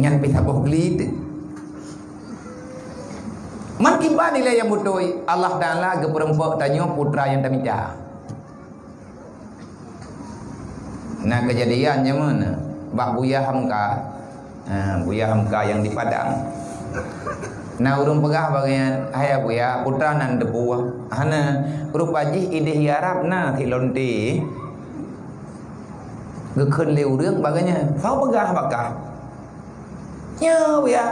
Nyan pita bohlit. Man kimba nilai yang butoi Allah Taala ke perempak tanyo putra yang tamita. Nah kejadiannya mana? Bak Buya Hamka, Buya Hamka yang di Padang. Nah urung pegah bagian, ayah Buya putra nan depu. Hana rupaji ide hiarap na tilonti. Gekeun leu urang baganya. Fau pegah bakah. Nya Buya,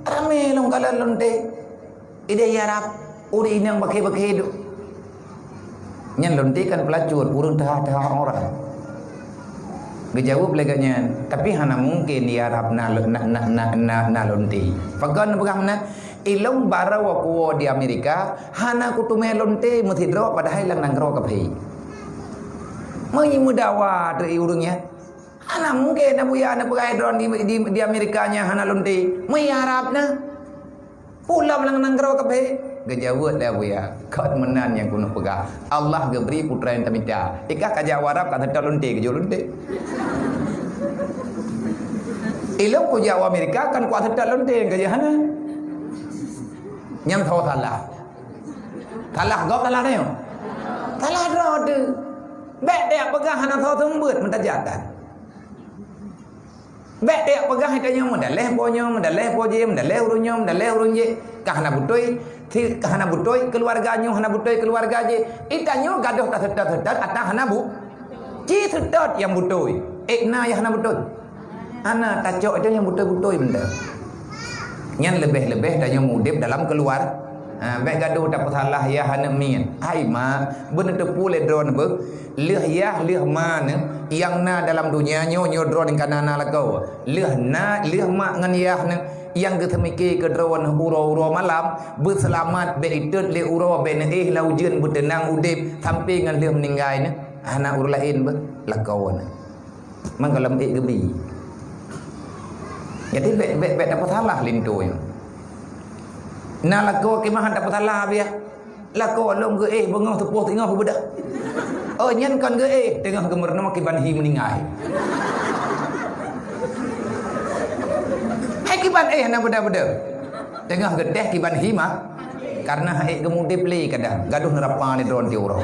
rame long kala lonte. Ide hiarap uri inang bakai-bakai hidup. Nyan lonte kan pelacur urang tah orang. Gejawab leganya, tapi hana mungkin dia Arab na lonti. Pagan pegang na ilong bara wakuo di Amerika, hana kutume lonte muthidro padahal lang nanggro kapai. Mai mudawa dari urungnya. Hana mungkin na buya na pakai drone di Amerikanya hana lonte. Mai Arab na pulam lang nanggro kapai. Gejawab dah buya, kat menan yang kuno pegang. Allah geberi putra yang tamita. Ikah kaja warap kata lonte kejo lonte. Ilmu ko jauh Amerika kan kuat tak lonteng ke jahana. Nyam tahu salah. Salah gop salah ni. Salah draw tu. Bek dia pegang hana tahu sembut mentajatan. Bek dia pegang hitanya mendaleh ponyo, mendaleh poje, mendaleh urunyo, mendaleh urunje. Kahana butoi, ti kahana butoi keluarganya, hana butoi keluarga je. Itanyo gaduh tak sedar atah hana bu. Ci sedot yang butoi. Ekna ya hana butoi. Ana tacok itu yang butoi-butoi benda. Yang lebih-lebih tanya mudip dalam keluar. Baik gaduh tak salah ya hana min. Hai ma bener tepu le drone be. Leh ya leh mana yang na dalam dunia nyo drone kanana lakau. Leh na leh mak ngan ya yang ke temiki ke drone uro-uro malam berselamat be itut le uro be ne laujeun bertenang udip sampai ngan leh meninggal ne. Anak ur lain be lakau ne. Manggalam gebi. Jadi bek dapat salah lintu yo. Nah lako kemahan dapat salah dia. Lako long ke bengong tepuh tengah budak. Oh nyen kan ke tengah gemerna kiban hi meninggal. Hai kiban na budak-budak. Tengah gedeh kiban hi mah karena hai gemudip li kadang gaduh nerapa ni drone ti urang.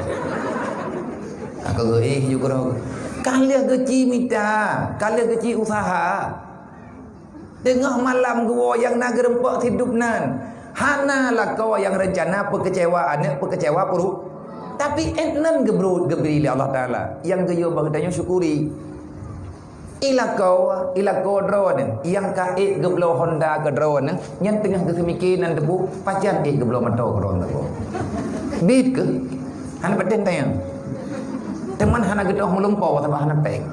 Aku ke juga kalian kecil minta, kalian kecil usaha. Tengah malam gua yang nak gerempak hidup nan. Hana lah kau yang rencana pekecewaan, pekecewa perut. Tapi entnan gebri Allah Taala. Yang geyo bagdanya syukuri. Ila kau drone yang kait geblo Honda ke drone yang tengah kesemikinan debu pacan geblo motor drone debu. Bit ke? Hana paten tayang. Teman hana gedoh melumpau atau hana pek.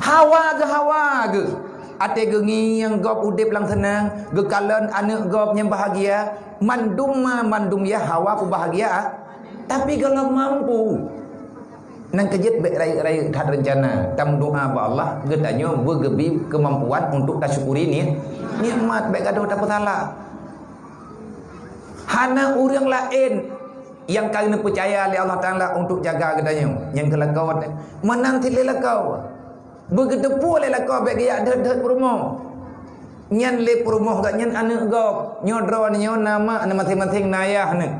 Hawa ke? Ate gengi yang gop udip lang senang, gekalan anak gop yang bahagia, mandum ya hawa ku bahagia. Tapi kalau mampu nang kejet baik rai tak rencana, tam doa ba Allah, gedanya bergebi kemampuan untuk tasyukuri ni nikmat baik gaduh tak salah. Hana orang lain yang kena percaya oleh Allah Taala untuk jaga gedanya, yang kelakau menanti lelakau. Begitu pula lah kau bagi ada perumoh. Nyan le perumoh gak nyan anak gop, nyodro nyo nama masing-masing nayah ne.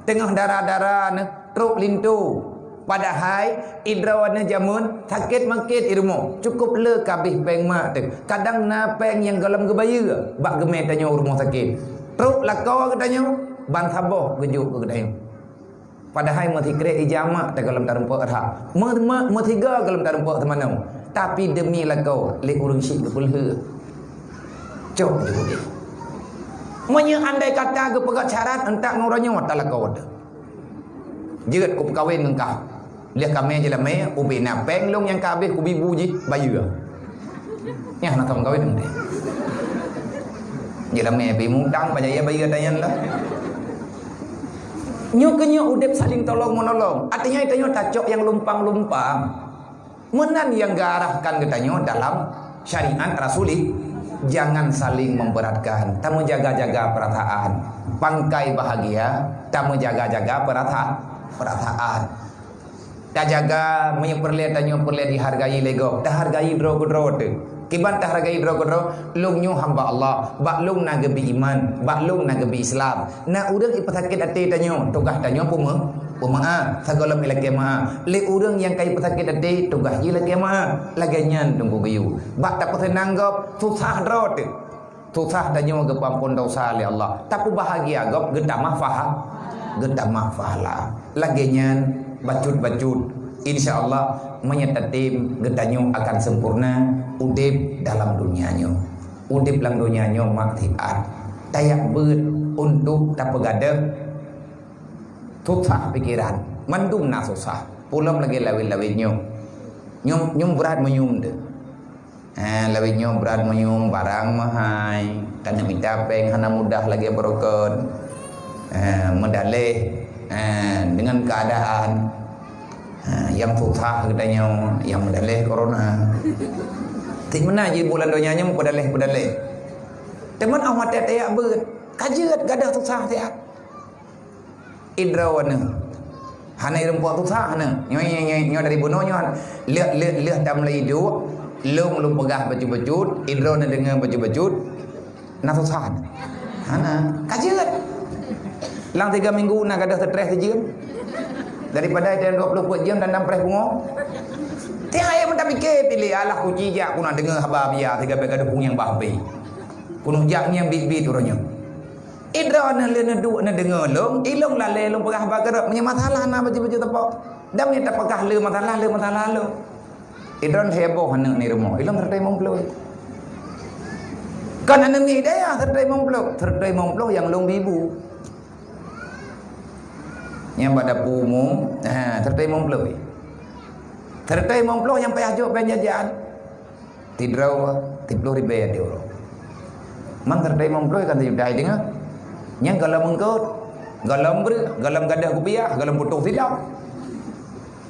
Tengah darah-darah ne truk lintu. Padahal idrawane jamun sakit makit irmo. Cukup le kabih peng mak tu. Kadang na peng yang galam gebaya bak gemeh tanyo rumah sakit. Truk lakau katanya ban saboh gejuk katanya. Padahal mati kre ijama tak galam tarempak arha. Matiga galam tarempak temanau. Tapi demi lakau le urang syik kepulha. Cok je. Manya andai kata ke pegat syarat entak ngoranya watal lakau ada. Jerat ku kawin engkau. Lihat kami je lah mai ubi na peng long yang kabeh ku bibu je bayu. Ya nak kawin nanti. Je lah mai bi mudang pajaya bayu tayan lah. Nyo udip saling tolong menolong. Artinya itu tacok yang lumpang-lumpang. Menan yang garahkan katanya dalam syariat Rasuli, jangan saling memberatkan, tamu jaga-jaga perasaan, pangkai bahagia, tamu jaga-jaga perasaan. Tak jaga menyeperlihatannya perlihat dihargai lego, dah hargai dro-dro tu. Kiban tak hargai dro-dro, lungnya hamba Allah, baklung nak gebi iman, baklung nak gebi Islam. Nak urang ipasakit hati tanya, tugas tanya Pemaaf, segala milaki maaf. Le urang yang kai pesakit hati, tugas je lagi maaf. Laganyan tunggu gayu. Bak tak senang gop, susah drot. Susah dan nyawa ke pampun dosa oleh Allah. Tapi bahagia gop, getamah faham. Getamah fahala. Laganyan, bacut-bacut. InsyaAllah, menyatatim getanyo akan sempurna. Udip dalam dunianya. Udip dalam dunianya maktiat. Tayak ber untuk tak pegadah. Susah pikiran, mandum na susah. Pulam lagi lawin-lawin nyum berat menyum de. Lawin nyum berat menyum barang mahai. Tanya minta peng hana mudah lagi berokon. Mendalih dengan keadaan yang susah katanya, yang mendalih corona. Tik mana je bulan donyanya pedalih. Teman awak tayak ber, kajet gadah susah tayak. Idrawana hana irempuak tu sah hana nyo dari buno nyo lihat dam lai du Long pegah baju-baju, idro na dengar baju-baju. Nasusahan. Hana, kajian. Lang 3 minggu nak ada stres sejam. Daripada dia 24 jam dan 6 pres bunga. Tiada pun tak fikir pilih alah kunci jak aku nak dengar khabar biar 3 bagai ada pun yang bahbi. Kuno jaknya bit-bit orangnya. Idra na le na duk na dengar long, ilong la le long pegah bagar punya masalah na baju-baju tepak. Dah punya tak pegah le masalah le. Idron heboh anak ni rumah. Ilong tertai mempeluk. Kan anak ni dia tertai mempeluk yang long bibu. Yang pada pumu, tertai mempeluk. Tertai mempeluk yang payah jauh penjajahan. Tidraw 30 ribu dia orang. Man tertai mempeluk kan tidak dengar. Yang kalau mengkot, galam gadah kupiah, galam putus tidak.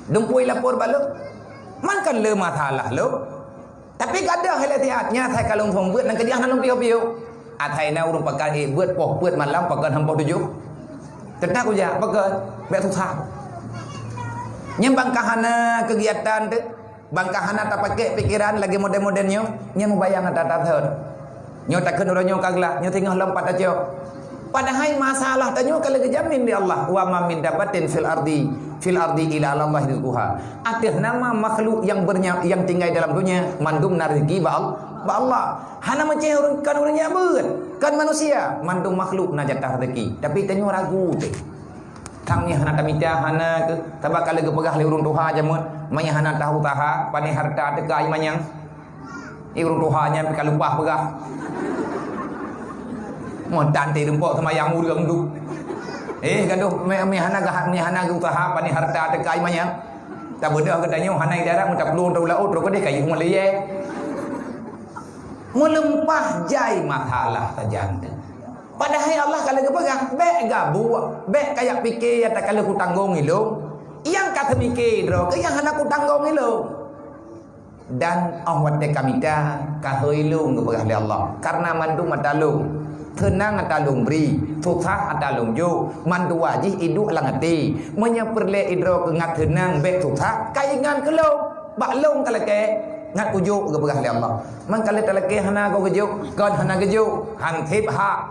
Dumpui lapor balok. Man kan le masalah lo. Tapi gadah hele tiatnya thai kalong thong buat nang kediah nang piu-piu. Athai na urung pakai buat poh buat malam pakai hampau tujuh. Tenang aja pakai mek susah. Nyem bangkahana kegiatan tu, bangkahana tak pakai pikiran lagi modern-modernnya, nyem bayang tak thot. Nyo tak kena nyo kaglah, nyo tengah lompat aja. Padahal masalah tanya kalau kejamin di Allah wa ma min dabatin fil ardi ila Allah rizquha. Atas nama makhluk yang tinggal dalam dunia mandum rezeki ba Allah. Hana macam orang nyabut. Kan manusia mandum makhluk na jatah rezeki. Tapi tanya ragu tu. Tangnya hana tamita hana ke tabak kalau gepegah le urung tuha jamun manya hana tahu taha pani harta dekai manyang. Urung tuhanya kalau lupa pegah. Montan ti dempok semayang urang du. Gaduh me hana usaha pani harta tekai manya. Tak bedah katanya hana darat mun tak perlu tau laut ro ke kai hung leye. Melempah jai masalah saja anda. Padahal Allah kalau kepegang bek gabu, bek kayak fikir tak kalau ku tanggung ilo. Yang kata mikir ro ke yang hana ku tanggung ilo. Dan awat dekamita kahoilung kepegang Allah. Karena mandu matalung. Tenang atalung beri, susah atalung jo, mandu wajih iduk langati, menyeperle idro kengat tenang bek susah, kaingan kelong, baklong kalake, ngat ujuk ke berah Allah. Man kalau talake hana ko gejuk, kan hana gejuk, han tip ha.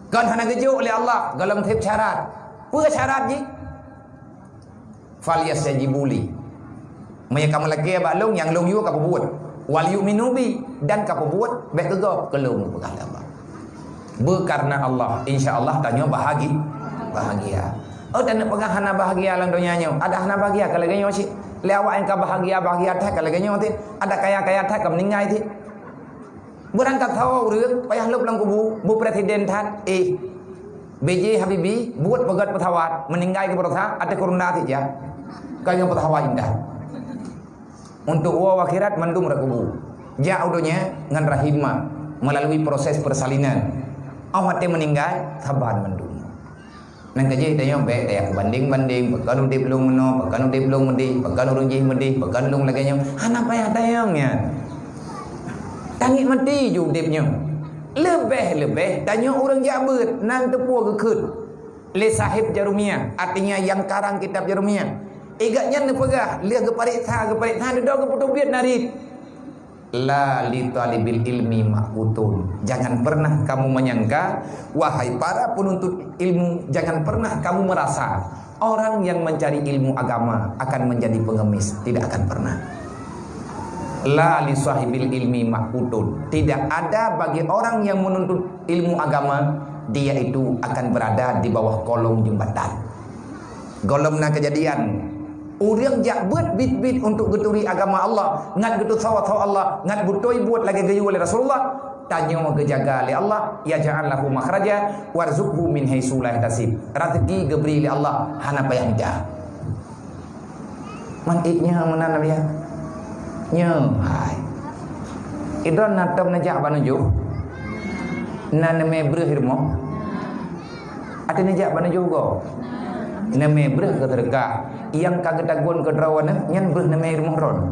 Kan hana gejuk oleh Allah, galam tip syarat. Apa syarat ji? Fal yasjibuli. Maya kamu lagi baklong yang long yu ka buat. Wal yu'minu bi dan kapo buat baik tegak kelung berkah Allah. Berkarena Allah insya-Allah tanya bahagia. Oh dan pegah hana bahagia lang dunianya. Ada hana bahagia kalau ganyo si. Lewat engkau bahagia tak kalau ganyo ti. Ada kaya tak kam ningai ti. Berangkat tahuរឿងpayah lup lang kubu bu presiden tat BJ Habibie buat pegat petawat meninggal ke perutha ada corona ti ya. Kaya petawat indah. Untuk wa akhirat mandum rakubu. Jauhnya ngan rahimah melalui proses persalinan. Awak meninggal saban mandum. Nang kaji tanya baik dia banding pekan udip belum meno, pekan udip belum medi, pekan urung jih medi, pekan lung laganya. Hana payah tayangnya. Tangit mati ju udipnya. Lebih tanya orang jabut nang tepu gekut. Le sahib Jarumiyah artinya yang karang kitab Jarumiyah. Igaknya ni pegah lihat kepariksa duduk ke putu biat narit. La li talibil ilmi makutun. Jangan pernah kamu menyangka, wahai para penuntut ilmu, jangan pernah kamu merasa orang yang mencari ilmu agama akan menjadi pengemis. Tidak akan pernah. La li sahibil ilmi makutun. Tidak ada bagi orang yang menuntut ilmu agama, dia itu akan berada di bawah kolong jembatan. Golongna kejadian orang jabut bit-bit untuk geturi agama Allah, ngat getut sawat Allah, ngat butoi buat lagi gayu oleh Rasulullah. Tanya mau kejaga oleh Allah, ya ja'al lahu makhraja warzuqhu min haitsu la yahtasib. Rezeki geberi oleh Allah, hana payah minta. Mantiknya mana ya? Nya, hai. Idon natam najak banuju. Naname berhirmo. Ada najak banuju go. Name berh ke tergah yang kaget tagun ke derawana nyan berh name rumahron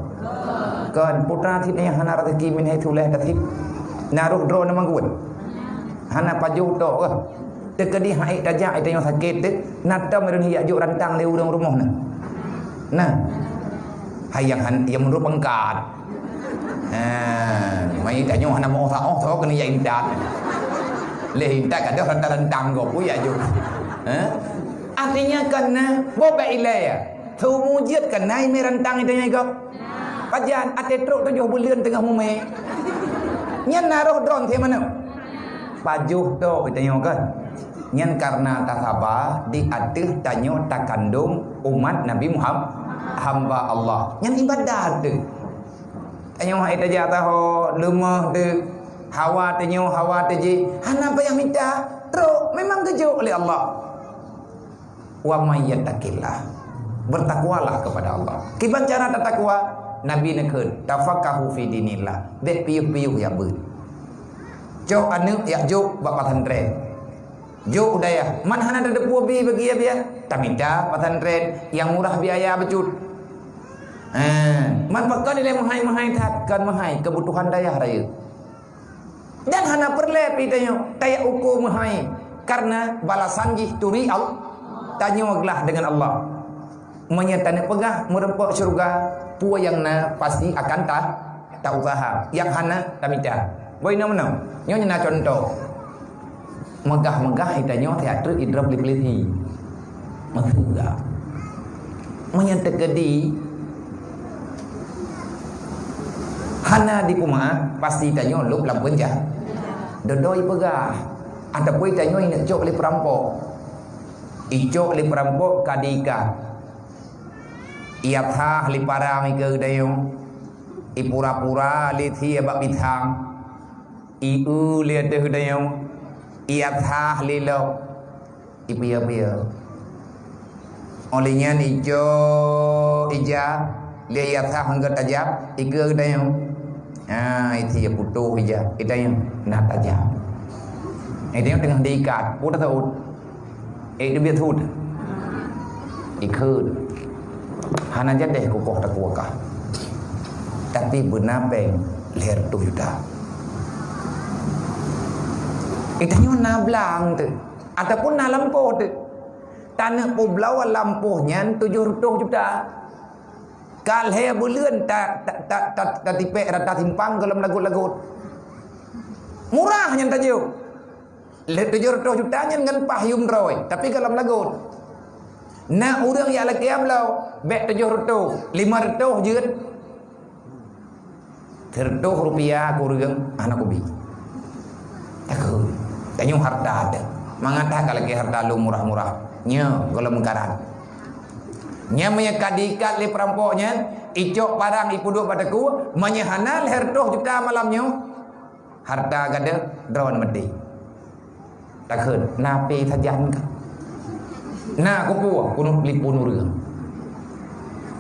kan putra thit yang hana rezeki min haitsu la yahtasib naruh dro nama gun hana paju to tekedi hai tajak itu yang sakit tu natam merin hiya juk rantang le urang rumah nah Hai yang menurut pengkat. Mai tanya hana mau tho kena ya intat. Le intat kada rentang go ku ya ju. Artinya karena boba ilaya. Thu mujid kan nai me rentang itu nya go. Pajan ate truk 7 bulan tengah mume. Nyan naruh drone the mana? Pajuh tu tanya kan. Nyan karena tasabah diatur tanya takandung umat Nabi Muhammad hamba Allah. Nyan ibadat tu. Tanya hai taja tahu lemah tu hawa tanya hawa taji. Hana apa yang minta? Truk memang kejuk oleh Allah. Wa may yattaqillah. Bertakwalah kepada Allah. Kiban cara takwa? Nabi nak tafaqahu fi dinillah. Dek piuh-piuh ya ber. Jo anu ya jo bak pesantren. Jo udaya. Man hana ada depu bi bagi ya biar. Tamida pesantren yang murah biaya becut. Man pakai nilai mahai kan mahai kebutuhan daya raya. Dan hana perle pitanya taya ukur mahai karena balasan jih turi Allah tanyoglah dengan Allah. Menyatakan pegah merempok syurga pua yang na pasti akan tak usaha. Yang hana tamida. Boy nama nyonya na contoh. Megah-megah itanya teater idrop lipelithi. Megah. Menyatakan di hana di rumah pasti tanya lup lampun jah. Dodoi pegah. Ada pun tanya ini cok li perampok. Icok li perampok kadika. Iatha li parang ke dayong. Ipura-pura li thi bak bitang. Iu li ada dayong. Iatha li lo. Ipia-pia. Olehnya ijo ija li iatha hanggat ajab ike dayong. Itu ya putu hija. Itu yang nak tajam. Itu yang tengah diikat. Putu tahu. Itu biar thut. Ikut. Hana jadi kukuh tak kuakah. Tapi benar peng leher tu juta. Itu yang nak belang tu. Ataupun nak lampuh tu. Tanah Pulau lampuhnya 700 juta. Kal he bulan tak tipe rata timpang dalam lagut-lagut. Murah yang tajuk. Le 700 juta nya ngan pahyum roy, tapi dalam lagut. Na urang ya lakiam lau, bek 700, 500 jeut. 100 rupiah kurang anak ubi. Takut. Tanyu harta ada. Mangata kalau ke harta lu murah-murah. Nya kalau mengkarat. Nya menyekadikat li perampoknya icok parang ipuduk padaku menyehana leher 2 juta malamnya harta gada drone mati takut nape sajan ka na kupu kuno lipun urang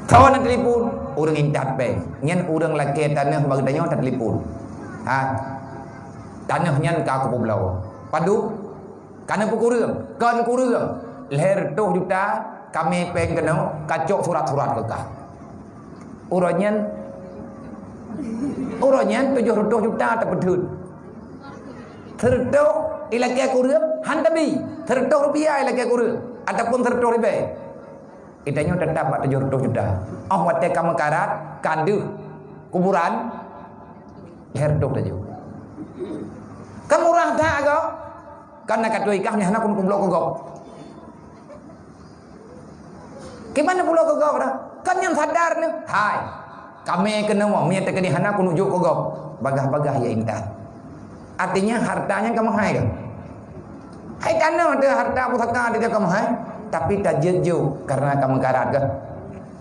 tahu nak telefon urang intat pe nyen urang laki tanah bagdanya tak telefon tanah nyen ka kupu belau padu kana pukurang kan kurang leher 2 juta kami pengen kacok surat-surat kekah. Urannya 700 juta terpedut. 100 ilaki kurang hantabi. 100 rupiah ilaki kurang ataupun 100 ribu. Itanya tetap 700 juta. Oh wate kamu karat kanduh kuburan leher 2 tajuk. Kamu murah tak kau? Karena kata ikahnya anak pun kumblok kau. Gimana pulau kegop dah? Kan yang sadar ni. Hai. Kami kena mau menyatakan di hana kunujuk kegop. Bagah-bagah ya intan. Artinya hartanya kamu hai ke? Hai tanah ada harta pusaka dia kamu hai. Tapi tak jeju karena kamu karat ke?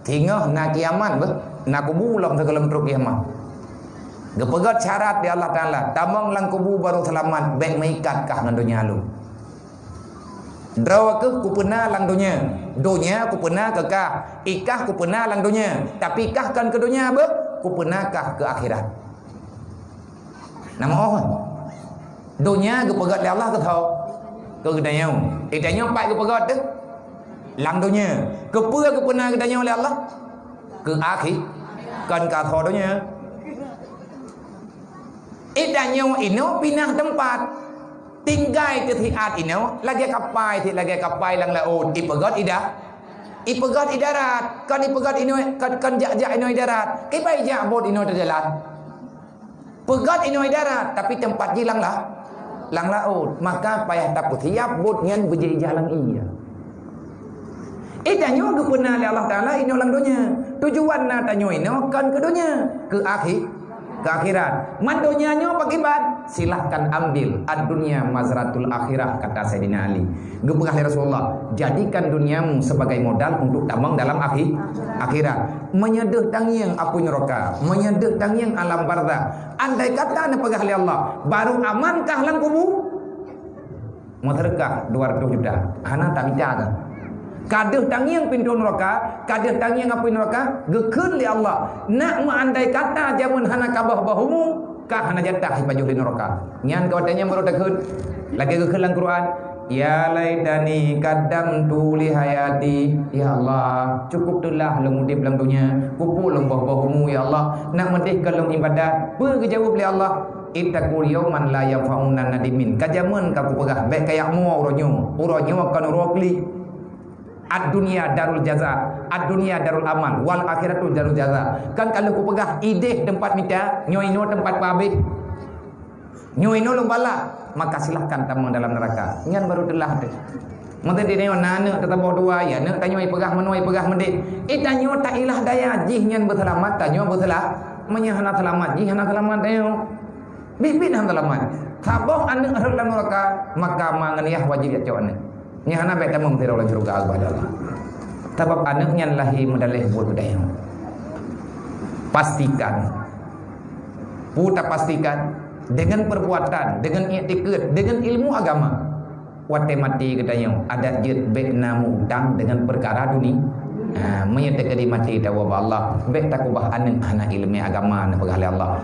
Tinggal nak kiamat be. Nak kubu lam segelam truk kiamat. Gepegat syarat di Allah Taala. Tamang lang kubu baru selamat. Baik mengikat kah dengan dunia lu. Draw ke ku pernah lang dunia. Dunia ku pernah kekah. Ikah ku pernah lang dunia. Tapi ikahkan ke dunia apa? Ku pernahkah ke akhirat. Nama orang. Dunia ke pegat oleh Allah ke tahu. Ke kedanya. Itanya empat ke pegat tu. Lang dunia. Ke pernah kedanya oleh Allah. Ke akhir. Kan ka tahu dunia. Itanya ino pindah tempat. Tinggal ke tiat ino lagi kapai lang laut ipagot ida ipegat di darat, kan ipegat ino kan jak ino di darat. Kipai jak bot ino terjalan. Pegat ino di darat, tapi tempat jilang lah. Lang laut, maka payah takut tiap bot ngan berjadi jalan iya. Tanyo ke pernah oleh Allah Ta'ala ino lang dunia. Tujuan na tanyo ino kan ke dunia, ke akhirat. Man dunia nyo pakibat, silahkan ambil. Ad-dunya mazratul akhirah, kata Sayyidina Ali. Gepegah Rasulullah, jadikan duniamu sebagai modal untuk tambang dalam akhirat. Menyedeh tangiang apu neraka, menyedeh tangiang alam barzah. Andai kata na pegah oleh Allah, baru amankah lang kubu? Moterkah 200 juta. Hana tak bicara. Kadah tangiang pintu neraka, kadah tangiang api neraka, gekeun li Allah. Nak andai kata jamun hana kabah bahumu, kah hana jatah pajuh di neraka. Nyan kau tanya baru takut. Lagi gekeun lang Quran. Ya laitani qaddamtu li hayati. Ya Allah, cukup telah lem udip dalam dunia. Kupu lem bahumu ya Allah. Nak medih kalung ibadat. Pe kejawab li Allah. Ittaqul yawman la yanfa'una nadimin. Kajamun kaku pegah baik kayak mu uronyo akan urokli. Ad-dunia darul jaza, ad-dunia darul amal, wal akhiratu darul jaza. Kan kalau ku pegah ide tempat mita, nyoino tempat pabeh, nyoino lombala, maka silahkan tamang dalam neraka. Ngan baru telah deh. Mata dia nana tetap dua ya, nak tanyo pegah menoi pegah mende. Tanyo tak ilah daya jih ngan berselamat, tanyo berselah, menyahana selamat, jih hana selamat tanyo. Bibit hana selamat. Saboh anak dalam neraka, maka mangeniah wajib ya cowok nyahana baik tamam tira orang surga Allah. Sebab anaknya lahi medalih buat budaya. Pastikan, dengan perbuatan, dengan i'tikad, dengan ilmu agama. Wate mati katanya ada jid baik namu utang dengan perkara dunia. Menyatakan mati tawab Allah. Baik takubah anak ilmu agama na pagahli Allah.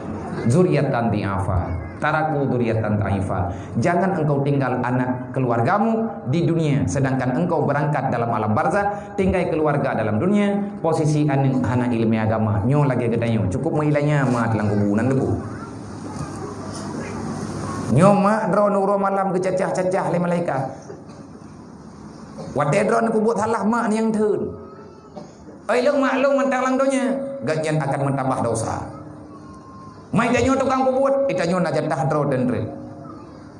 Zuriatan di'afa. Taraku dzurriatan ta'ifa. Jangan engkau tinggal anak keluargamu di dunia sedangkan engkau berangkat dalam alam barzah, tinggal keluarga dalam dunia, posisi anak ilmu agama. Nyo lagi katanya cukup menghilangnya mat lang kubunan debu. Nyo mak dro nuro malam kecacah-cacah le malaikat. Wate dro kubut halah mak yang teun. Lung mak lung mentang lang dunia, ganyan akan mentambah dosa. Mai tanyo tukang puput, tanyo na jatah dro dan re.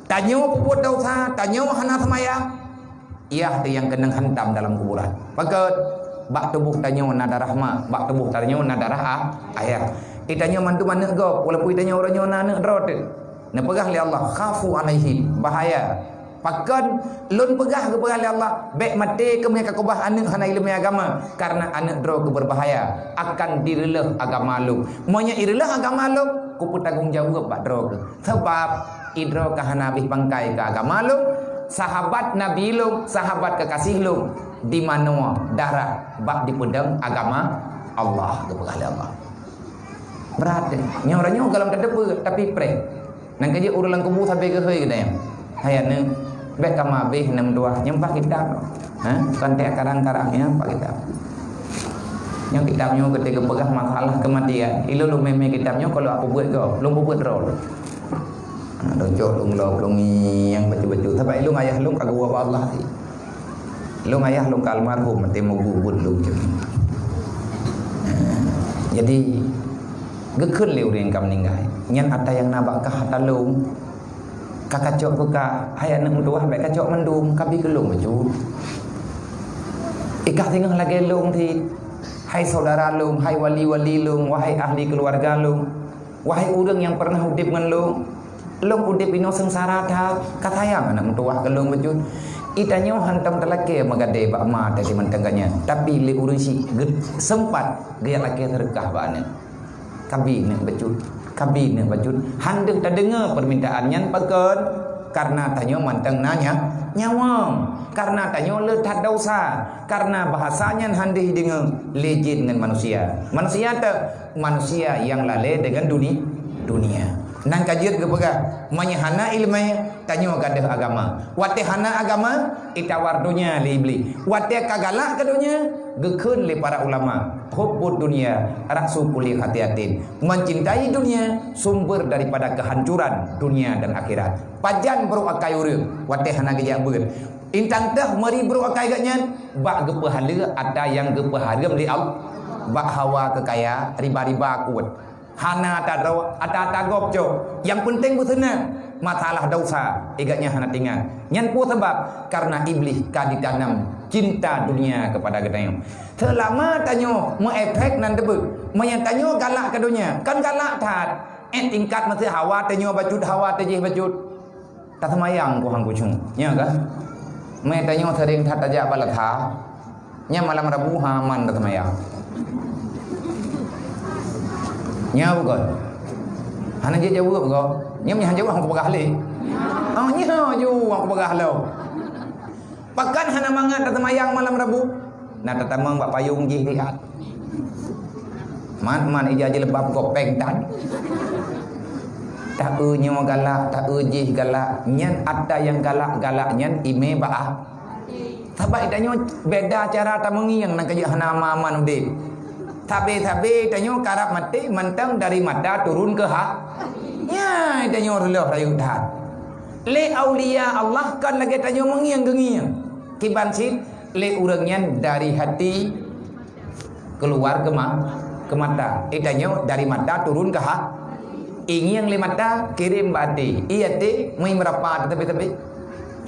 Tanyo puput dosa, tanyo hana semaya. Ia yang kenang hantam dalam kuburan. Pakat bak tubuh tanyo na darah ma, bak tubuh tanyo na darah ayah. Tanyo mantu mana go, walaupun tanyo orangnya na dro te. Na pegah li Allah, khafu alaihi, bahaya. Pakan lun pegah ke pegah li Allah, baik mati ke mereka kubah anak hana ilmu agama karena anak dro ke berbahaya akan direlah agama lu. Monya irelah agama lu, ku tanggung jawab pak dro ke. Sebab idro ke hana bih bangkai ke agama lu, sahabat Nabi lu, sahabat kekasih lu di mana darah bak di pedang agama Allah ke pegah li Allah. Berat nyoranya galam kedepe tapi pre. Nang kerja urulan kubu sampai ke he kita yang. Hayane baik kama bih 62 nyempah kitab. Kontek karang-karangnya pak kitab. Yang kitabnya ketika pegah masalah kematian. Ilu lu meme kitabnya kalau aku buat go, lu buat roll. Dojok lung lo lung yang betul-betul. Tapi lu ayah lu kagak apa Allah sih. Lu ayah lu kalmarhum mati mau bubut lu. Jadi gekeun liu ring kam ninggai. Nyan ada yang nabakah hatalung. Kakacok buka hayat nak menduah baik kacok mendum kabi kelung baju. Ikah tengah lagi lung ti hai saudara lung, hai wali-wali lung, wahai ahli keluarga lung, wahai urang yang pernah udip ngan lung udip ino sengsara dah katayang anak menduah kelung baju. Itanyo hantam telake magade ba ma tadi mentengganya. Tapi li urang si sempat gaya laki terkah bane. Kabi nak baju. Kabi nak bajut handeng tak dengar permintaannya paket karena tanyo manteng nanya nyawang karena tanyo letat dosa karena bahasanya handih dengan legend dengan manusia yang lalai dengan dunia nang kajian kepegah menyahana ilmu tanyo gadah agama wate hana agama itawar dunia libli wate kagalak ke dunia gekeun le para ulama hubbud dunia rasul kulli hatiatin mencintai dunia sumber daripada kehancuran dunia dan akhirat pajan bro akai urang wate hana gejak beut Intang dah meribru akai gatnya bak gepahala ada yang gepaharam li al bak hawa kekaya riba-riba kuat. Hana tak raw ada tagop jo. Yang penting betul masalah dosa igatnya hana tinggal. Nyan pun sebab karena iblis ka ditanam cinta dunia kepada kita. Selama tanyo mengefek nan debut. Menyang tanyo galak ke dunia. Kan galak tat. Tingkat masih hawa tanyo bacut hawa tajih bacut. Tak semayang ku hang kucung. Nya ka? Mai tanyo sering tat aja balatha. Nya malam Rabu haman tak semayang. Nya bukan. Hana je jawab ko. Nya hang jawab hang pegah le. Oh nya ju hang pegah lo. Pakan hana mangat tak semayang malam Rabu. Nah tatamang bak payung jih lihat. Man ija je lebab kopeng tan. Tak nyo galak, tak jih galak. Nyan ada yang galak-galak nyan ime baah. Sabak itanyo beda cara tamangi yang nak kerja hana aman udik. Tabe itanyo karap mati mentang dari mata turun ke hak. Ya itanyo relah rayu dah. Le aulia Allah kan lagi itanyo mengiang-gengiang. Kiban sit le urangnya dari hati keluar ke mata. Itanyo dari mata turun ke hak. Ingin le mata kirim badi. Iya te mai merapat tapi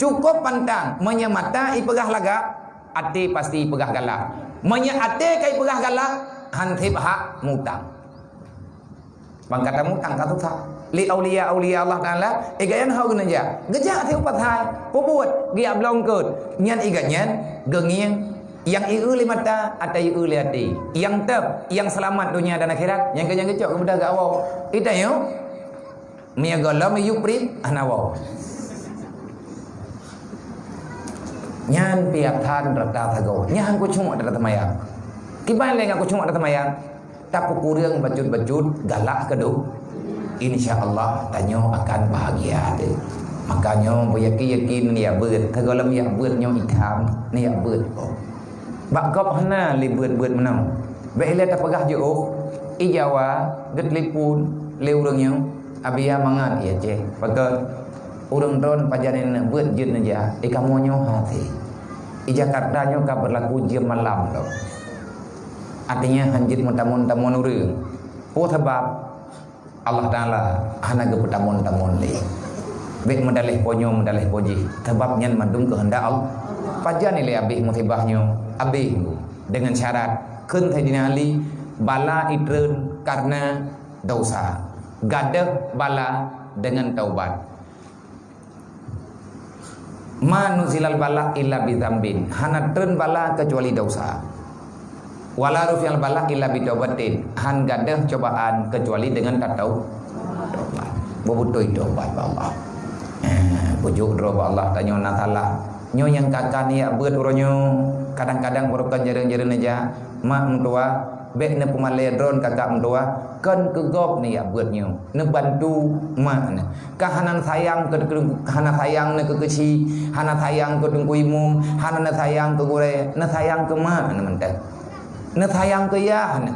cukup pantang menyamata ipegah laga ate pasti pegah galak. Menya ate kai pegah galak hantip hak mutang. Bangkata mutang kata tak. Li aulia Allah Taala igayan hau guna ja. Gejak theo pathai, pubuat gia blong keut. Nyan iganyan gengiang yang ieu le mata ata ieu le ati. Yang tep yang selamat dunia dan akhirat. Yang kenyang kecok kemudah gak awau. Ita yo. Mia golam yu prit anawa. Nyan piak than rata thago. Nyan ku cuma ada tamayang. Kiban le aku cuma ada tamayang. Tak kurang bajut-bajut galak kedu. InsyaAllah tanyo akan bahagia deh. Makanya yakin ni ya beut. Thagolam ya beut nyo itam ni ya beut. Bak kop hana li beut-beut menang. Baik le tak pegah je ijawa getlipun le urangnya abia mangan ya ceh. Pakai urang ron pajanen beut jeut naja. Kamonyo hati. I Jakarta nyo ka berlaku jam malam lo. Artinya hanjit muntamun-tamun urang. Oh sebab Allah Taala hana ge petamun-tamun le. Bek medalih ponyo medalih poji. Sebab nyan mandung kehendak Allah. Pajan ni le abih musibahnya. Abih dengan syarat keun tadinali bala itreun karena dosa. Gadah bala dengan taubat. Manuzilal bala illa bidzambin. Hana treun bala kecuali dosa. Wala rufil bala illa bitaubatin. Han gadah cobaan kecuali dengan taubat. Bobutoi taubat Allah. Pujuk roba Allah tanyo natalah. Nyo yang kakak ni beut uronyo kadang-kadang merukan jarang-jarang aja mak mentua bek ne pemalai drone kakak mentua kan kegop ni ya beutnyo ne bantu mak ne kahanan sayang ke hana sayang ne ke keci hana sayang ke dengkuimu hana sayang ke gore ne sayang ke mak ne mentah ne sayang ke ya ne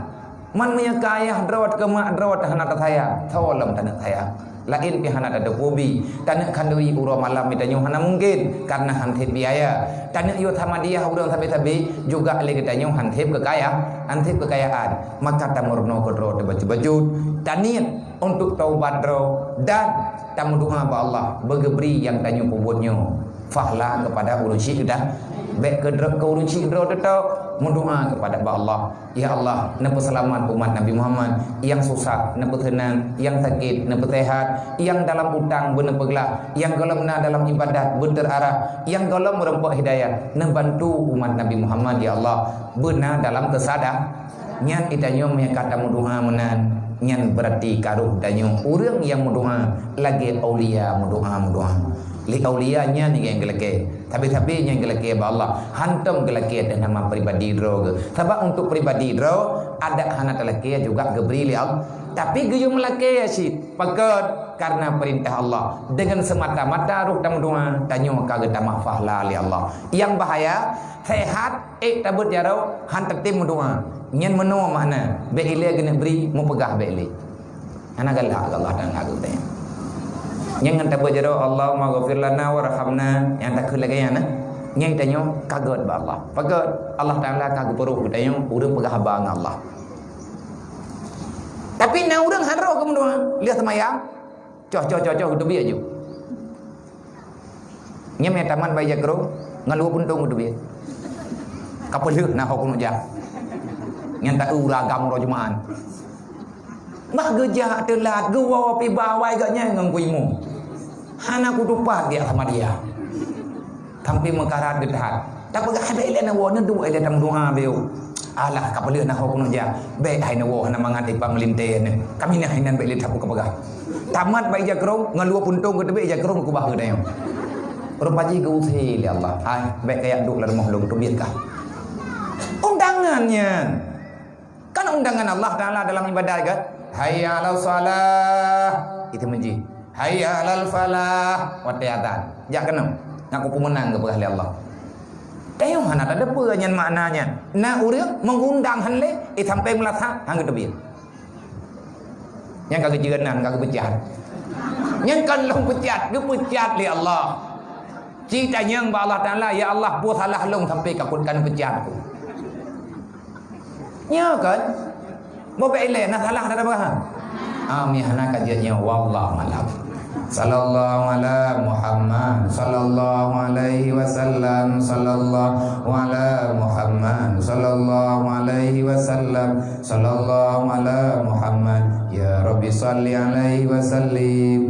man punya kaya drawat ke mak drawat hana sayang tolong tanah sayang lain pihana ada hobi tanah kandui uro malam mitanyo hana mungkin karena hantip biaya tanah yo thamadiah urang tabe-tabe juga le kitanyo hantip kekayaan maka tamurno kodro baju-baju taniat untuk taubat ro dan tamu doa ba Allah begebri yang tanyo pubutnyo fahla kepada urun syik dah baik ke urun syik ro tetap mendoa kepada Allah, ya Allah, nepe selamat umat Nabi Muhammad yang susah, nepe tenang, yang sakit, nepe sehat, yang dalam utang benepe gelap, yang golamna dalam ibadat berterarah, yang golam merempok hidayah, nebantu umat Nabi Muhammad ya Allah, benar dalam kesadar. Nyan itanyo kata mendoa menan, nyan berarti karuh danyo urang yang mendoa lagi aulia mendoa. Li aulianya ni yang gelake. Tapi yang gelake ba Allah. Hantam gelake dan nama pribadi dro. Sebab untuk pribadi dro ada hana telake juga gebri li Allah. Tapi geyo melake asyid. Pakat karena perintah Allah. Dengan semata-mata ruh tam doa tanyo ka geta mahfahla li Allah. Yang bahaya sehat tabut jaro han tertim doa. Nyen meno mana? Be ile gena beri mu pegah be ile. Ana galak Allah dan lagu tanya. Yang tabut jaro Allahumma ghafir lana warhamna yang tak lagi ya nah. Nyai tanya kaget ba Allah. Pagat Allah Taala kaget peruh tanya urang pegah bang Allah. Tapi na urang haro ke mendua. Lihat semayang. Coh udah biar je. Nyai taman bayi jakro ngalu puntung udah biar. Kapeleuh nah hukum jah. Nyanta uragam rojumaan. Mah geja telat gewa pi bawai gaknya ngangkuimu. Hana kudupat dia sama dia. Tampi mekarat getat. Tak pegah ada ile na wo na du ile tam doa beu. Alah kapeleuh nah hukum jah. Be hai na wo hana mangat ipang melinte ne. Kami na hainan be ile tapu kapegah. Tamat bayi jakro ngalu puntung ke tebe jakro ku bah geudayo. Rupaji ke uthi li Allah. Hai be kayak duk la rumah long tu biarkah. Undangannya kan undangan Allah Ta'ala dalam ibadah kan hayya 'alal salah itu menji hayya 'alal falah wa ta'atan jak kenam ngaku pemenang ke ahli Allah tayong hana ada peunyan maknanya na urang mengundang hanle sampai melasa hang tebih yang kagak jeunan kagak becat yang kan long becat ge becat li Allah cita yang ba Allah Ta'ala ya Allah buat salah long sampai kaputkan becatku. Ya kan? Mau bela nak salah dah apa? Ami hana kajiannya wallah malam. Sallallahu ala Muhammad sallallahu alaihi wasallam sallallahu ala Muhammad sallallahu alaihi wasallam sallallahu ala Muhammad ya Rabbi salli alaihi wasallim